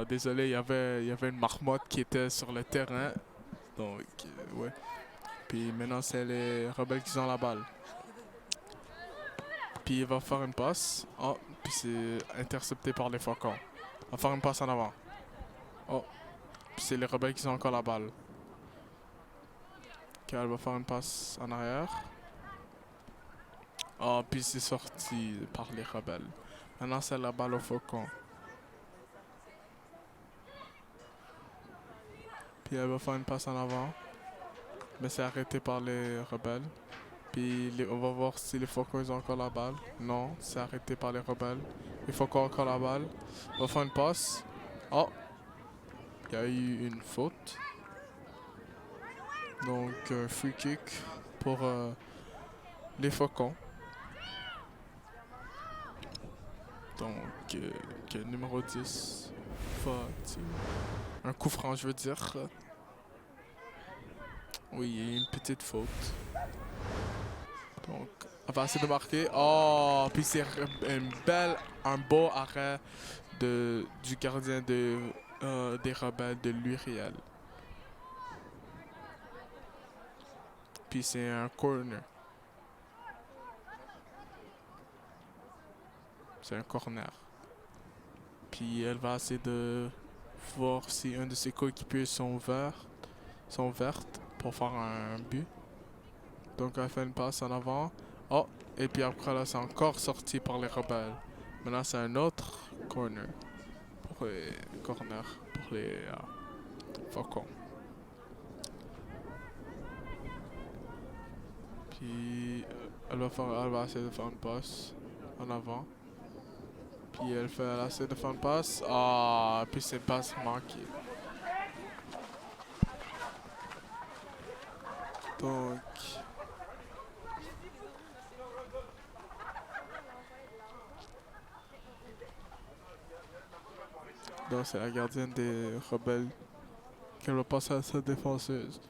Désolé, il y avait une marmotte qui était sur le terrain. Donc, ouais. Puis maintenant, c'est les rebelles qui ont la balle. Puis il va faire une passe. Oh, puis c'est intercepté par les faucons. Il va faire une passe en avant. Oh, puis c'est les rebelles qui ont encore la balle. Ok, elle va faire une passe en arrière. Oh, puis c'est sorti par les rebelles. Maintenant, c'est la balle aux faucons. Puis elle va faire une passe en avant. Mais c'est arrêté par les rebelles. Puis on va voir si les faucons ils ont encore la balle. Non, c'est arrêté par les rebelles. Les faucons ont encore la balle. On va faire une passe. Oh! Il y a eu une faute. Donc un free kick pour les faucons. Donc numéro 10. Faute. Un coup franc, je veux dire. Oui, il y a eu une petite faute. Donc, on va essayer de marquer. Oh, puis c'est un beau arrêt du gardien des rebelles de l'Uriel. Puis c'est un corner. C'est un corner. Puis elle va essayer de voir si un de ses coéquipiers sont vertes pour faire un but. Donc elle fait une passe en avant. Oh, et puis après là, c'est encore sorti par les rebelles. Maintenant, c'est un autre corner pour les faucons. Puis elle va essayer de faire une passe en avant. Puis elle essaie de faire une passe. Ah, puis c'est une passe manquée. Donc... Donc c'est la gardienne des rebelles qu'elle va passer à sa défenseuse.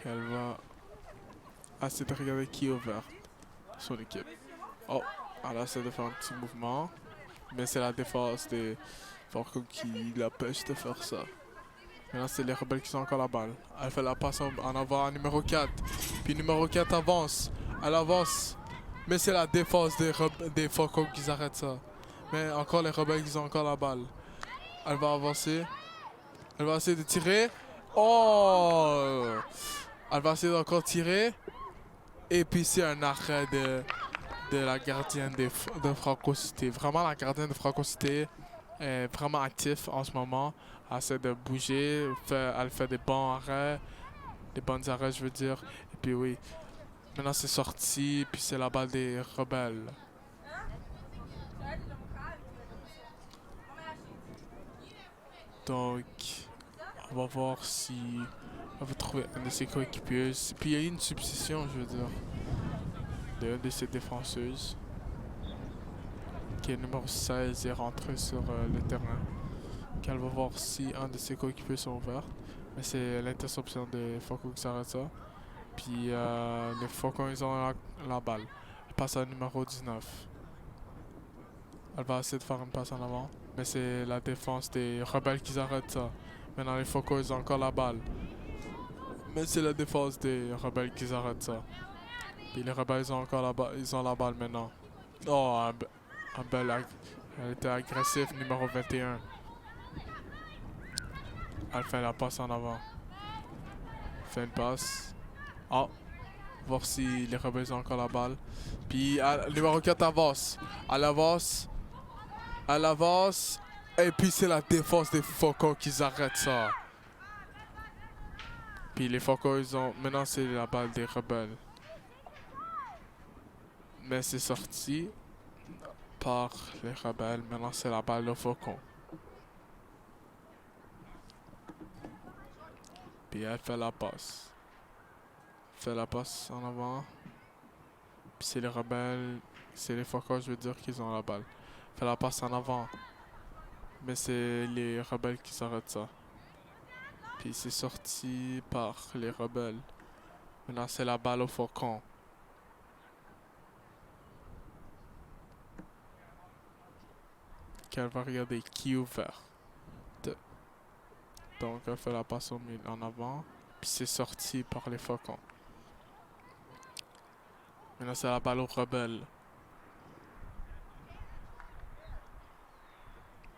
Puis elle va essayer de regarder qui est ouvert. Son équipe. Oh, elle essaie de faire un petit mouvement. Mais c'est la défense des Falcons qui l'empêche de faire ça. Maintenant, c'est les rebelles qui ont encore la balle. Elle fait la passe en avant à numéro 4. Puis numéro 4 avance. Elle avance. Mais c'est la défense des Falcons qui arrêtent ça. Mais encore les rebelles qui ont encore la balle. Elle va avancer. Elle va essayer de tirer. Oh! Elle va essayer d'encore tirer. Et puis c'est un arrêt de la gardienne de Franco Cité. Vraiment, la gardienne de Franco Cité est vraiment active en ce moment. Elle essaie de bouger. Elle fait des bons arrêts. Des bons arrêts, je veux dire. Et puis oui. Maintenant, c'est sorti. Puis c'est la balle des rebelles. Donc, on va voir si on va trouver un de ses coéquipiers. Puis il y a eu une substitution, je veux dire, d'une de ses défenseuses, qui est numéro 16, est rentrée sur le terrain. Qu'elle va voir si un de ses coéquipiers sont ouverts. Mais c'est l'interception des Falcons qui s'arrête ça. Puis les Falcons, ils ont la balle. Elle passe à numéro 19. Elle va essayer de faire une passe en avant. Mais c'est la défense des rebelles qui arrêtent ça. Maintenant, les Falcons, ils ont encore la balle. Mais c'est la défense des rebelles qui arrêtent ça. Puis les rebelles, ils ont encore la balle. Ils ont la balle maintenant. Oh, elle était agressive, numéro 21. Elle fait la passe en avant. Fait une passe. Oh, voir si les rebelles ont encore la balle. Puis numéro 4 avance. Elle avance. Elle avance. Et puis c'est la défense des Falcons qui arrêtent ça. Puis les Falcons, ils ont... Maintenant, c'est la balle des rebelles. Mais c'est sorti par les rebelles. Maintenant, c'est la balle des Falcons. Puis elle fait la passe. Fait la passe en avant. Puis c'est les rebelles... C'est les Falcons, je veux dire, qu'ils ont la balle. Fait la passe en avant. Mais c'est les rebelles qui s'arrêtent ça. Puis c'est sorti par les rebelles. Maintenant, c'est la balle au Faucon. Qu'elle va regarder qui est ouvert. Donc, elle fait la passe au milieu en avant. Puis c'est sorti par les Faucons. Maintenant, c'est la balle aux rebelles.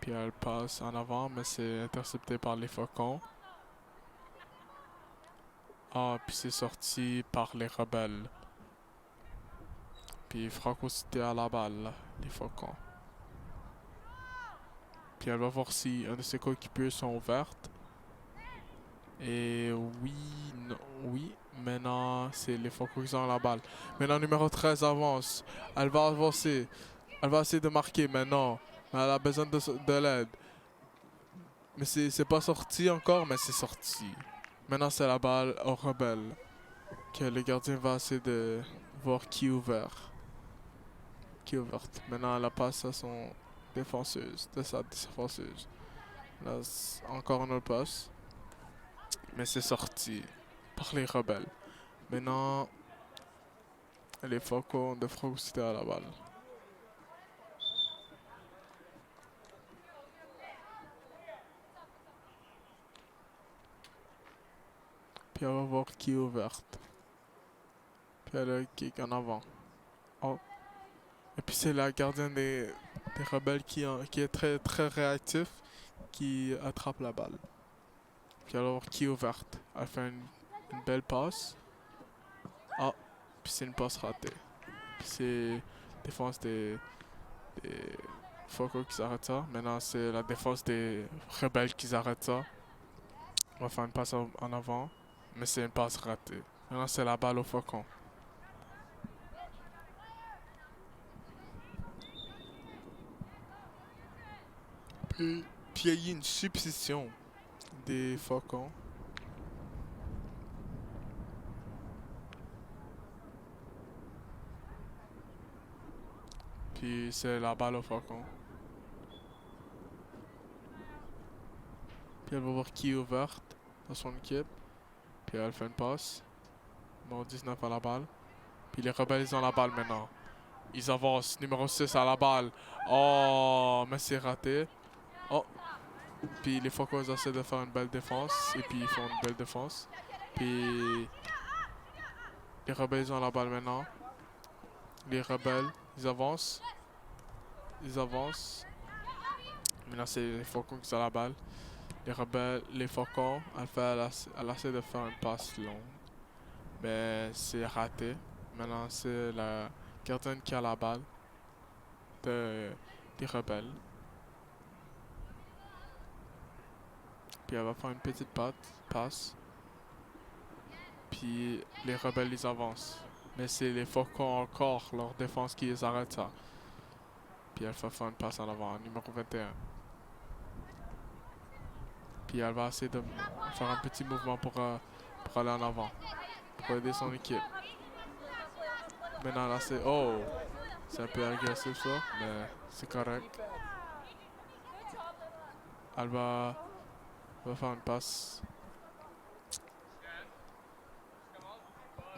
Puis elle passe en avant, mais c'est intercepté par les Faucons. Ah, puis c'est sorti par les rebelles. Puis Franco Cité à la balle, les Faucons. Puis elle va voir si un de ses coéquipiers sont ouvertes. Et oui, non, oui. Maintenant, c'est les Faucons qui ont la balle. Maintenant, numéro 13 avance. Elle va avancer. Elle va essayer de marquer maintenant. Elle a besoin de l'aide. Mais c'est pas sorti encore, mais c'est sorti. Maintenant, c'est la balle aux rebelles. Que le gardien va essayer de voir qui est ouvert. Qui est ouverte. Maintenant, elle la passe à son défenseuse. De sa défenseuse. Là, encore une autre passe. Mais c'est sorti par les rebelles. Maintenant, les Falcons de Franco Cité à la balle. Puis elle va voir qui est ouverte. Puis elle a un kick en avant. Oh. Et puis c'est la gardienne des rebelles qui est très très réactif, qui attrape la balle. Puis elle va voir qui est ouverte. Elle fait une belle passe. Ah. Puis c'est une passe ratée. Puis c'est défense des Falcons qui arrêtent ça. Maintenant c'est la défense des rebelles qui arrêtent ça. On va faire une passe en avant. Mais c'est une passe ratée. Maintenant c'est la balle au Faucon. Puis il y a eu une substitution des Faucons. Puis c'est la balle au Faucon. Puis elle va voir qui est ouverte dans son équipe. Puis elle fait une passe. Numéro 19 à la balle. Puis les rebelles, ils ont la balle maintenant. Ils avancent. Numéro 6 à la balle. Oh, mais c'est raté. Oh. Puis les Faucons, ils essaient de faire une belle défense. Et puis ils font une belle défense. Puis les rebelles, ils ont la balle maintenant. Les rebelles, ils avancent. Ils avancent. Maintenant, c'est les Faucons qui ont la balle. Les rebelles, les Faucons, elle essaie de faire une passe longue. Mais c'est raté. Maintenant, c'est la gardienne qui a la balle des rebelles. Puis elle va faire une petite passe. Puis les rebelles, ils avancent. Mais c'est les Faucons encore, leur défense qui les arrête ça. Puis elle va faire une passe en avant, numéro 21. Puis elle va essayer de faire un petit mouvement pour aller en avant. Pour aider son équipe. Maintenant là c'est... Oh! C'est un peu agressif ça, mais c'est correct. Elle va faire une passe.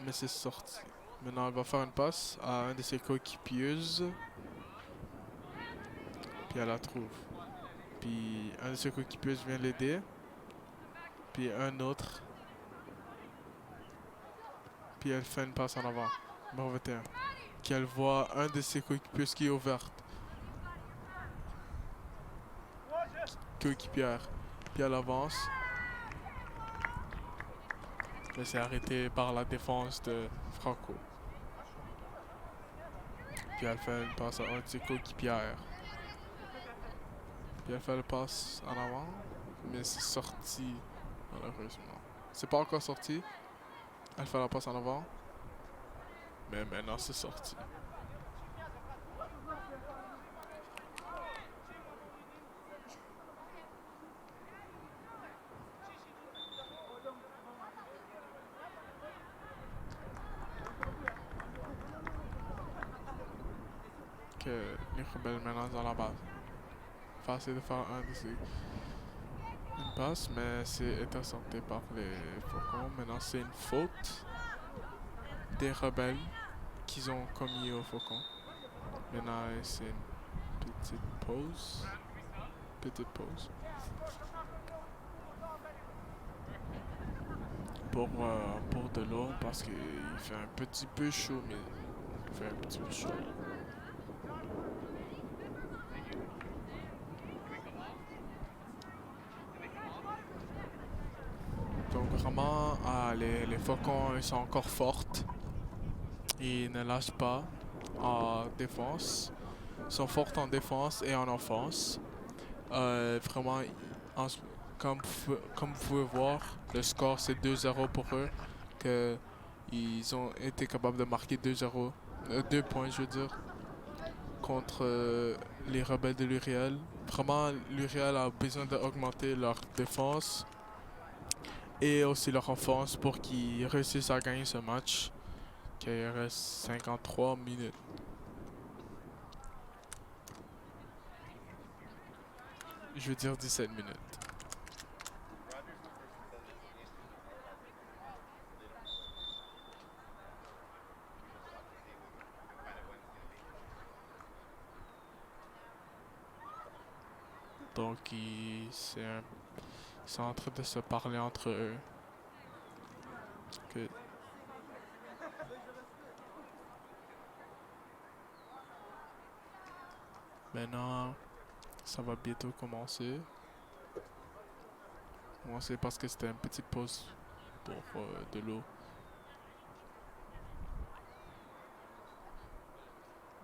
Mais c'est sorti. Maintenant elle va faire une passe à un de ses coéquipiers. Puis elle la trouve. Puis un de ses coéquipiers vient l'aider. Puis un autre. Puis elle fait une passe en avant. Numéro 21. Qu'elle voit un de ses coéquipiers qui est ouvert. Coéquipière. Puis elle avance. Mais c'est arrêté par la défense de Franco. Puis elle fait une passe à un de ses coéquipières. Puis elle fait le passe en avant. Mais c'est sorti, malheureusement. C'est pas encore sorti. Elle fait la passe en avant. Mais maintenant c'est sorti. Que les rebelles maintenant dans la base. Va essayer de faire une passe, mais c'est intercepté par les Faucons. Maintenant c'est une faute des rebelles qu'ils ont commis aux Faucons. Maintenant c'est une petite pause. Pour de l'eau parce qu'il fait un petit peu chaud, mais il fait un petit peu chaud. Donc vraiment, les Faucons ils sont encore fortes. Ils ne lâchent pas en défense. Ils sont forts en défense et en offense. Vraiment, en, comme vous pouvez voir, le score c'est 2-0 pour eux. Que ils ont été capables de marquer 2-0, 2 points je veux dire, contre les rebelles de l'Uriel. Vraiment, l'Uriel a besoin d'augmenter leur défense et aussi leur offense pour qu'ils réussissent à gagner ce match. Il reste 53 minutes. Je veux dire 17 minutes. Donc ils sont en train de se parler entre eux. Que maintenant, ça va bientôt commencer. Commencer parce que c'était une petite pause pour de l'eau.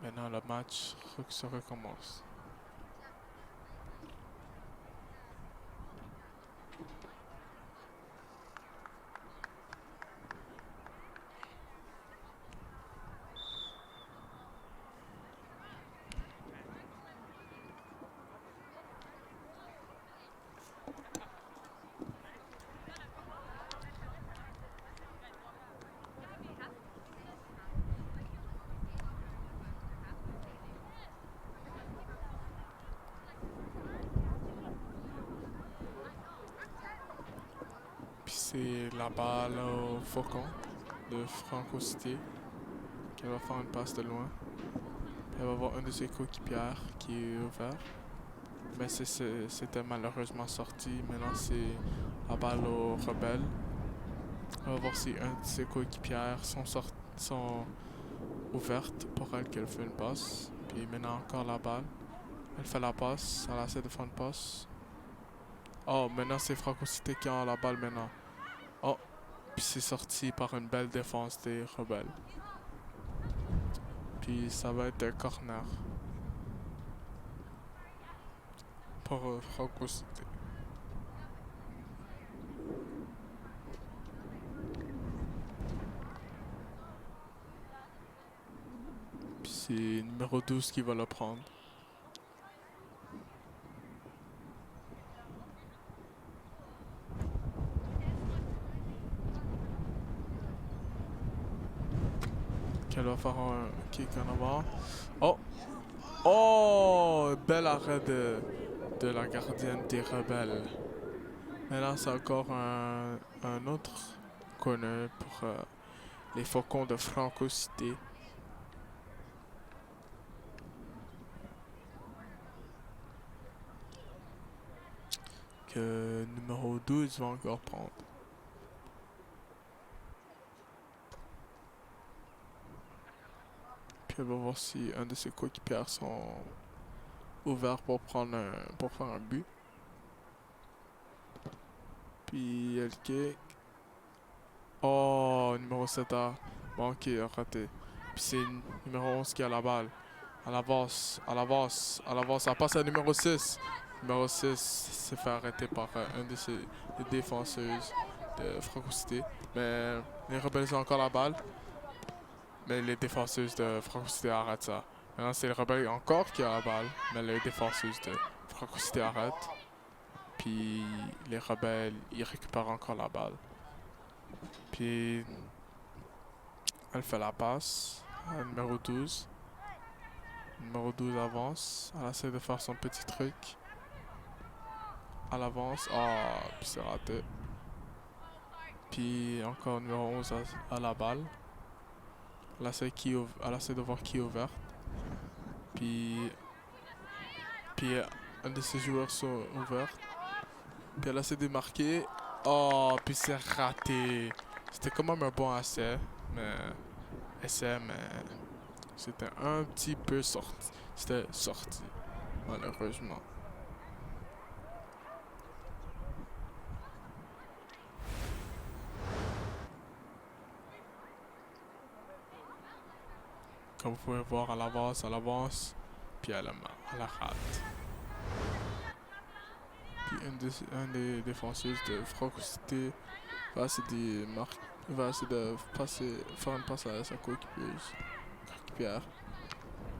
Maintenant, le match se recommence. Puis c'est la balle au Faucon. de Franco Cité, qu'elle va faire une passe de loin. Elle va voir un de ses coéquipières qui est ouvert. Mais c'était malheureusement sorti. Maintenant, c'est la balle aux rebelles. On va voir si un de ses coéquipières sont ouvertes pour elle qu'elle fait une passe. Puis maintenant, encore la balle. Elle fait la passe. Elle essaie de faire une passe. Oh, maintenant, c'est Franco Cité qui a la balle maintenant. Oh, puis c'est sorti par une belle défense des rebelles. Puis ça va être un corner pour Franco Cité. Puis c'est numéro 12 qui va le prendre. Qu'elle va faire un kick en avant. Oh! Oh! Bel arrêt de la gardienne des rebelles. Maintenant, c'est encore un autre corner pour les Faucons de Franco Cité. Que numéro 12 va encore prendre. Puis elle va voir si un de ses coéquipiers sont ouverts pour faire un but. Puis elle kick. Oh, numéro 7 a manqué, a raté. Puis c'est numéro 11 qui a la balle. Elle avance, elle avance, elle avance. Elle passe à numéro 6. Numéro 6 s'est fait arrêter par un de ses défenseuses de Franco Cité. Mais les rebelles ont encore la balle. Mais les défenseuses de Franco Cité arrêtent ça. Maintenant, c'est les rebelles encore qui ont la balle. Mais les défenseuses de Franco Cité arrêtent. Puis les rebelles, ils récupèrent encore la balle. Puis elle fait la passe à numéro 12. Numéro 12 avance. Elle essaie de faire son petit truc. Elle avance. Ah, puis c'est raté. Puis encore numéro 11 à la balle. Elle essaie de voir qui est ouvert. Puis un de ses joueurs sont ouverts. Puis elle essaie de marquer. Oh, puis c'est raté. C'était quand même un bon essai. Mais c'était un petit peu sorti. C'était sorti, malheureusement. Comme vous pouvez voir, elle avance, puis elle rate. Puis un des défenseurs de Franco Cité va essayer de faire une passe à sa coéquipière.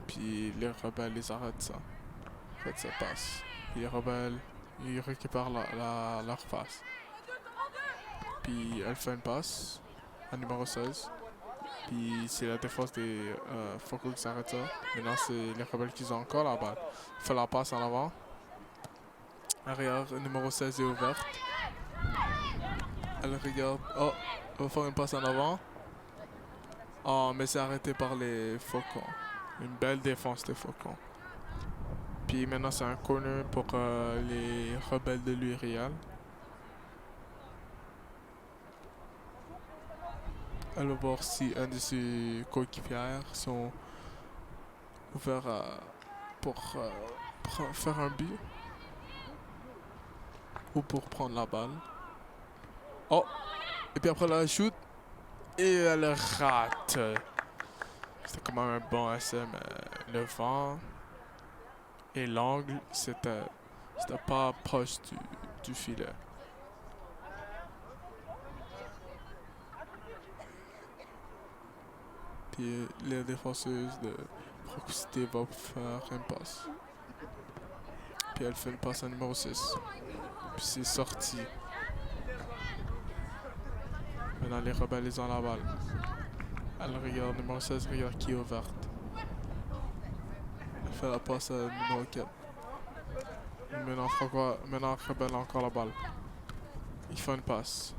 Puis les rebelles les arrêtent ça. En fait, ça passe. Puis les rebelles, ils récupèrent leur passe. Puis elle fait une passe à numéro 16. Puis c'est la défense des Franco qui s'arrête ça. Maintenant, c'est les rebelles qui ont encore la balle. Elle fait la passe en avant. Arrière, numéro 16 est ouverte. Elle regarde. Oh, elle va faire une passe en avant. Oh, mais c'est arrêté par les Faucons. Une belle défense des Faucons. Puis maintenant, c'est un corner pour les rebelles de l'Uriel. Elle va voir si un de ses coéquipières sont ouverts pour faire un but. Ou pour prendre la balle. Oh! Et puis après, elle shoot. Et elle rate. C'était quand même un bon essai, mais le vent et l'angle, c'était pas proche du filet. Puis les défenseuses de Franco Cité vont faire une passe. Puis elle fait une passe à numéro 6. Puis c'est sorti. Maintenant les rebelles ils ont la balle. Elle regarde numéro 16, regarde qui est ouverte. Elle fait la passe à numéro 4. Maintenant rebelle a encore la balle. Il fait une passe.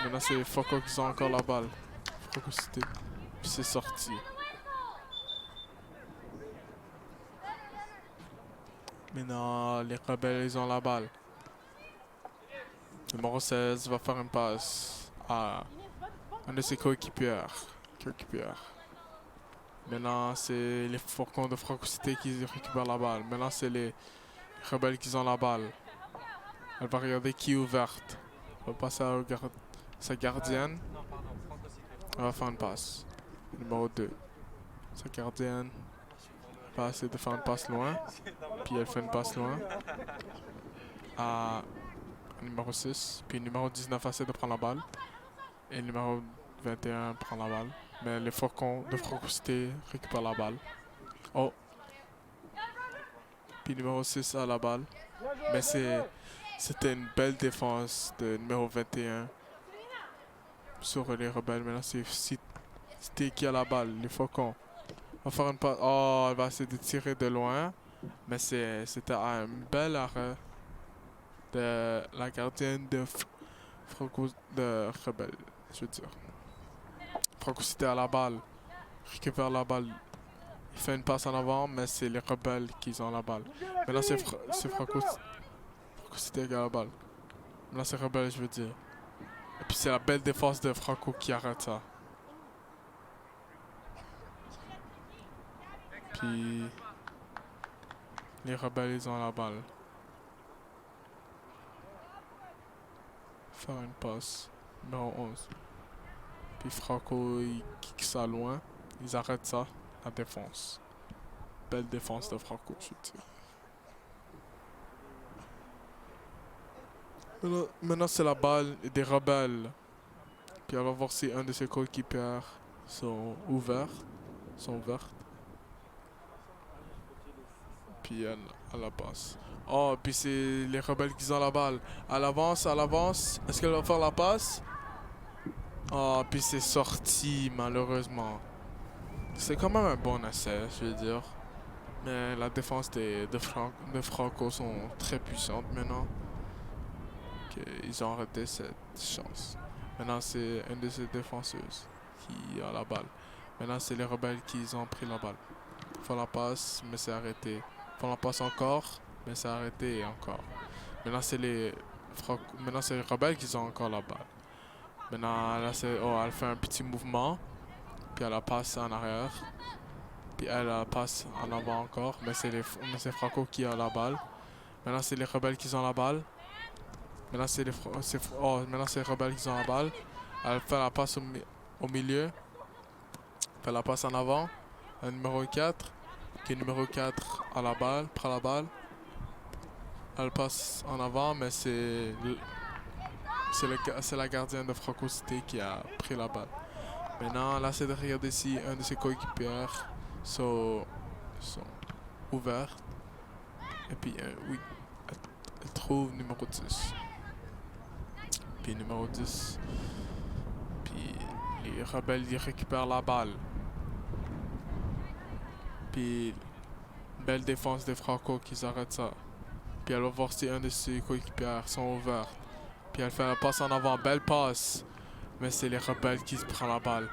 Maintenant, c'est Franco qui ont encore la balle. Franco Cité. Puis c'est sorti. Maintenant, les rebelles, ils ont la balle. Numéro 16 va faire une passe à un de ses coéquipiers. Maintenant, c'est les Faucons de Franco Cité qui récupèrent la balle. Maintenant, c'est les rebelles qui ont la balle. Elle va regarder qui est ouverte. Elle va passer à sa gardienne. Elle va faire une passe. Numéro 2. Sa gardienne va essayer de faire une passe loin. Puis elle fait une passe loin. À numéro 6. Puis numéro 19 essaie de prendre la balle. Et numéro 21 prend la balle. Mais les Faucons de Franco Cité récupèrent la balle. Oh! Puis numéro 6 a la balle. Mais c'était une belle défense de numéro 21 sur les rebelles. Maintenant, c'est Cité qui a la balle. Les Faucons. Va faire une passe. Oh, elle va essayer de tirer de loin. Mais c'était un bel arrêt de la gardienne de rebelle, je veux dire. Franco Cité a la balle. Récupère la balle. Il fait une passe en avant, mais c'est les rebelles qui ont la balle. Maintenant, c'est Franco Cité qui a la balle. Maintenant, c'est rebelle, je veux dire. Et puis, c'est la belle défense de Franco qui arrête ça. Puis, les rebelles, ils ont la balle. Faire une passe. Numéro 11. Puis Franco, il kick ça loin. Ils arrêtent ça. La défense. Belle défense de Franco, je veux dire. Maintenant, c'est la balle des rebelles. Puis on va voir si un de ses coéquipiers sont ouverts. Puis elle la passe. Oh, puis c'est les rebelles qui ont la balle. Elle avance. Est-ce qu'elle va faire la passe? Oh, puis c'est sorti, malheureusement. C'est quand même un bon essai, je veux dire. Mais la défense de Franco sont très puissantes maintenant. Ils ont arrêté cette chance. Maintenant, c'est une de ces défenseuses qui a la balle. Maintenant, c'est les rebelles qui ont pris la balle. Ils font la passe, mais c'est arrêté. Ils font la passe encore, mais c'est arrêté et encore. Maintenant, c'est les rebelles qui ont encore la balle. Maintenant, là, elle fait un petit mouvement. Puis elle la passe en arrière. Puis elle la passe en avant encore. Mais c'est Franco qui a la balle. Maintenant, c'est les rebelles qui ont la balle. Maintenant, c'est les rebelles qui ont la balle. Elle fait la passe au milieu. Elle fait la passe en avant. Le numéro 4. Qui est numéro 4 à la balle. Prend la balle. Elle passe en avant, mais c'est la gardienne de Franco Cité qui a pris la balle. Maintenant, là, c'est de regarder si un de ses coéquipiers sont ouverts. Et puis, oui, elle trouve numéro 10. Puis numéro 10. Puis les rebelles, ils récupèrent la balle. Puis, belle défense de Franco qui arrête ça. Puis elle va voir si un de ses coéquipiers sont ouverts. Puis elle fait la passe en avant, belle passe. Mais c'est les rebelles qui se prennent la balle.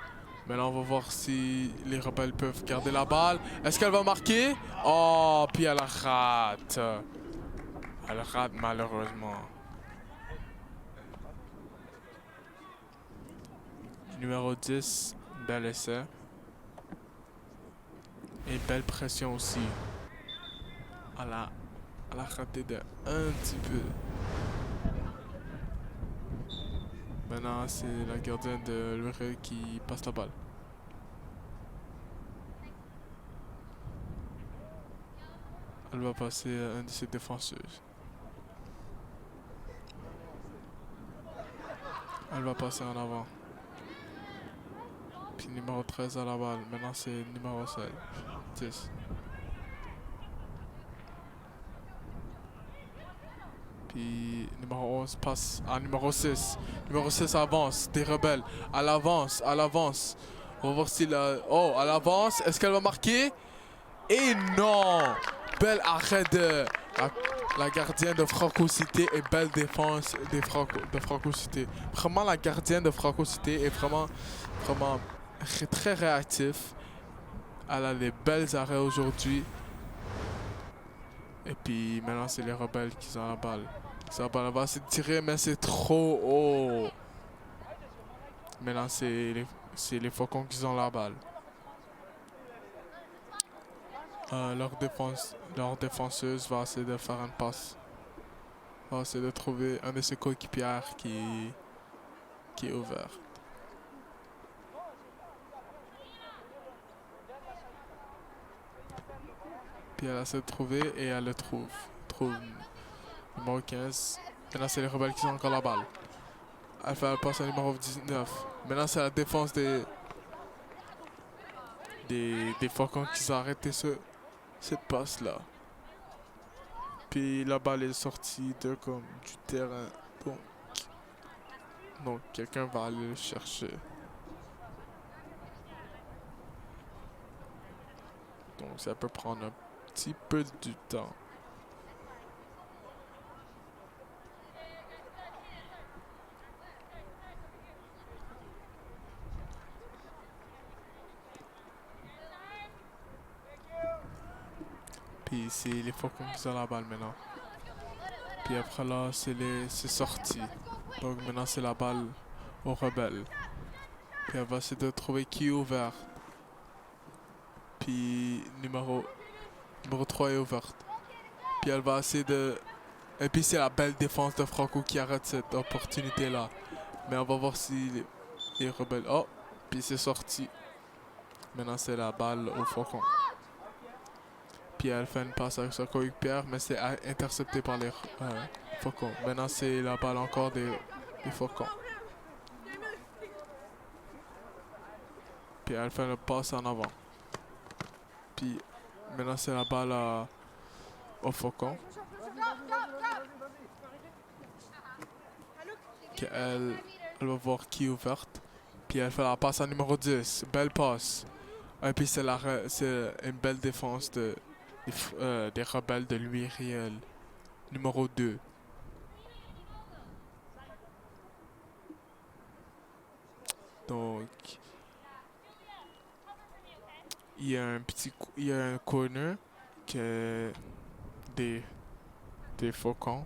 Maintenant, on va voir si les rebelles peuvent garder la balle. Est-ce qu'elle va marquer? Oh, puis elle rate. Elle rate malheureusement. Numéro 10, bel essai. Et belle pression aussi. Elle a raté de un petit peu. Maintenant, c'est la gardienne de l'Urel qui passe la balle. Elle va passer à une de ses défenseuses. Elle va passer en avant. Puis numéro 13 à la balle. Maintenant, c'est numéro 16. 10. Puis numéro 11 passe à numéro 6. Numéro 6 avance. Des rebelles. Elle avance. On va voir si oh, elle avance. Est-ce qu'elle va marquer? Et non! Bel arrêt de La gardienne de Franco Cité est belle défense de Franco Cité. Vraiment, la gardienne de Franco Cité est vraiment très réactif. Elle a des belles arrêts aujourd'hui. Et puis maintenant, c'est les rebelles qui ont la balle. Ça va se tirer, mais c'est trop haut. Maintenant, c'est les Faucons qui ont la balle. Leur défenseuse va essayer de faire une passe. Va essayer de trouver un de ses coéquipiers qui est ouvert. Puis elle essaie de trouver et elle le trouve. Trouve numéro 15. Maintenant, c'est les rebelles qui ont encore la balle. Elle fait la passe au numéro 19. Maintenant, c'est la défense des Faucons qui ont arrêté cette passe-là. Puis la balle est sortie du terrain. Donc quelqu'un va aller le chercher. Donc ça peut prendre un petit peu du temps. Puis c'est les Faucons qui ont la balle maintenant. Puis après là, c'est sorti. Donc maintenant c'est la balle aux rebelles. Puis elle va essayer de trouver qui est ouvert. Puis numéro 3 est ouverte. Puis elle va essayer de... Et puis c'est la belle défense de Franco qui arrête cette opportunité-là. Mais on va voir si les rebelles... Oh! Puis c'est sorti. Maintenant c'est la balle au Faucon. Puis elle fait une passe avec sa coéquipière, mais c'est intercepté par les Faucons. Maintenant c'est la balle encore des Faucons. Puis elle fait une passe en avant. Puis maintenant c'est la balle au Faucon. Elle va voir qui est ouverte. Puis elle fait la passe à numéro 10. Belle passe. Et puis c'est une belle défense des rebelles de l'URL. Numéro 2. Donc, il y a un corner que des Faucons.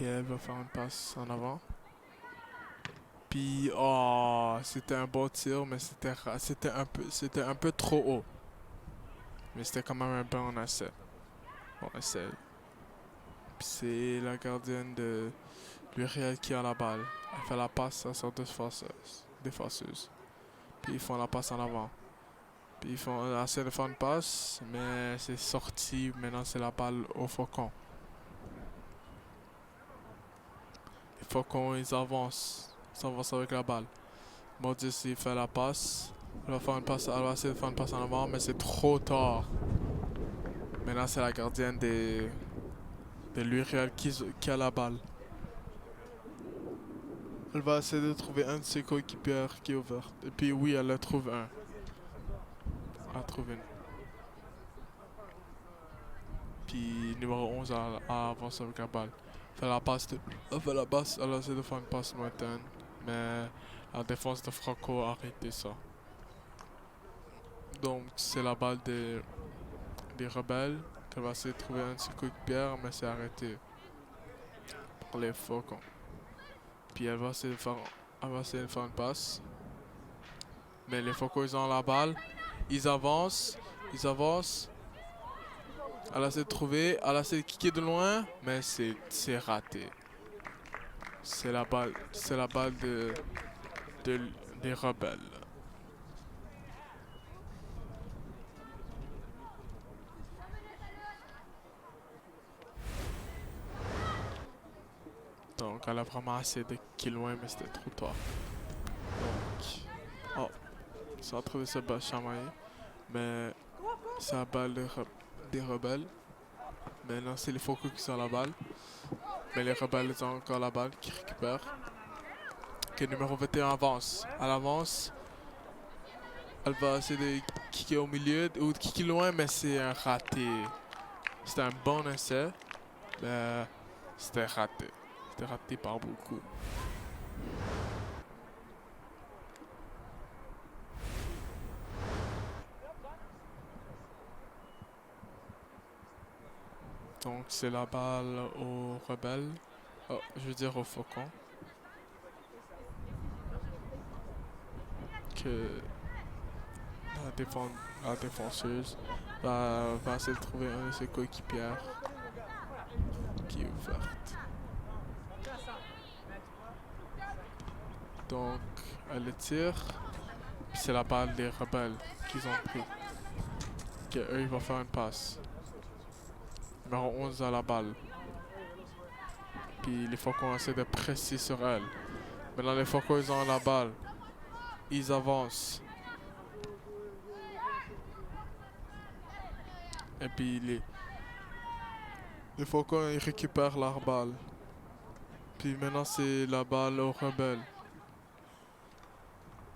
Elle va faire une passe en avant. Puis, oh, c'était un beau tir, mais c'était un peu trop haut. Mais c'était quand même un bon essai. Bon essai. Puis c'est la gardienne de l'URL qui a la balle. Elle fait la passe à sa défenseuse. Puis ils font la passe en avant. Puis ils font essayer de faire une passe, mais c'est sorti. Maintenant c'est la balle au Faucon. Les Faucons ils avancent avec la balle. Modis il fait la passe. Elle va essayer de faire une passe en avant, mais c'est trop tard. Maintenant c'est la gardienne de l'URL qui a la balle. Elle va essayer de trouver un de ses coéquipiers qui est ouvert. Et puis oui, elle le trouve un. Elle trouve une. Puis numéro 11 a avancé avec la balle. Elle a essayé de faire une passe lointaine. Mais la défense de Franco a arrêté ça. Donc c'est la balle des rebelles. Elle va essayer de trouver un de ses coéquipiers, mais c'est arrêté par les Faucons. Puis elle va essayer de faire une passe. Mais les Faucons ils ont la balle. Ils avancent. Elle a essayé de trouver. Elle a essayé de kicker de loin. Mais c'est raté. C'est la balle des rebelles. Donc elle a vraiment essayé de kicker loin, mais c'était trop tard. Donc... Oh. Ça a trouvé ce balle chamaillé. Mais c'est la balle des rebelles. Maintenant c'est les Faucons qui ont la balle. Mais les rebelles ils ont encore la balle qui récupèrent. Que numéro 21 avance. Elle avance. Elle va essayer de kicker au milieu ou de kicker loin, mais c'est un raté. C'était un bon essai, mais c'était raté. C'était raté par beaucoup. Donc c'est la balle aux rebelles. Oh, je veux dire aux faucons. Que la défenseuse va essayer de trouver un de ses coéquipières qui est ouverte. Donc elle le tire. Puis c'est la balle des rebelles qu'ils ont pris. Que eux ils vont faire une passe. Numéro 11 a la balle. Puis les faucons essaient de presser sur elle. Maintenant les faucons ils ont la balle. Ils avancent. Et puis les faucons ils récupèrent leur balle. Puis maintenant c'est la balle aux rebelles.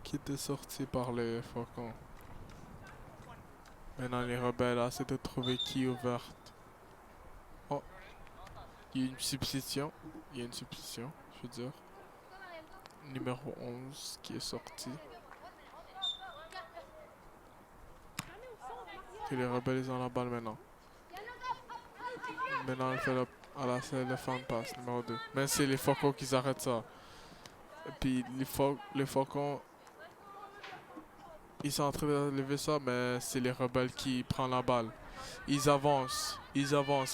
Qui était sortie par les faucons. Maintenant les rebelles essaient de trouver qui est ouverte. Oh. Il y a une substitution. Il y a une substitution, je veux dire. Numéro 11 qui est sorti. Et les rebelles ils ont la balle maintenant. Maintenant elle essaie de faire une passe, numéro 2. Mais c'est les faucons qui arrêtent ça. Et puis les faucons ils sont en train de lever ça, mais c'est les rebelles qui prennent la balle. Ils avancent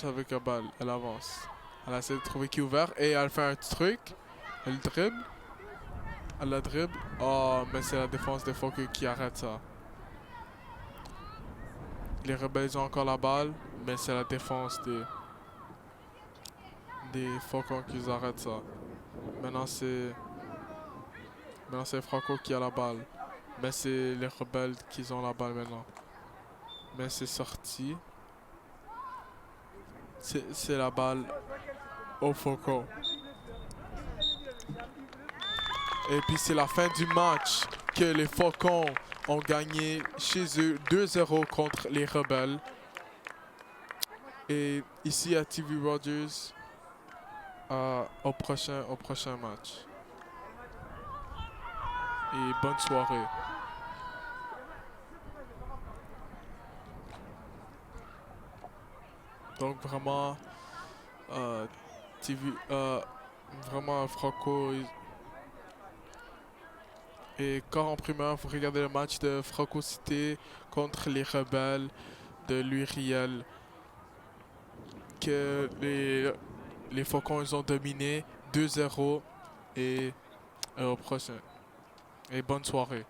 avec la balle. Elle avance. Elle essaie de trouver qui est ouvert et elle fait un truc. Elle dribble. Elle la dribble. Oh, mais c'est la défense des faucons qui arrête ça. Les rebelles ils ont encore la balle, mais c'est la défense des faucons qui arrêtent ça. Maintenant c'est Franco qui a la balle. Mais c'est les rebelles qui ont la balle maintenant. Mais c'est sorti. C'est la balle aux faucons. Et puis c'est la fin du match que les faucons ont gagné chez eux 2-0 contre les rebelles. Et ici à TV Rogers, au prochain match. Et bonne soirée. Donc vraiment, vraiment Franco. Et quand en primeur, vous regardez le match de Franco Cité contre les rebelles de l'Uriel, que les Faucons ils ont dominé 2-0 et au prochain. Et bonne soirée.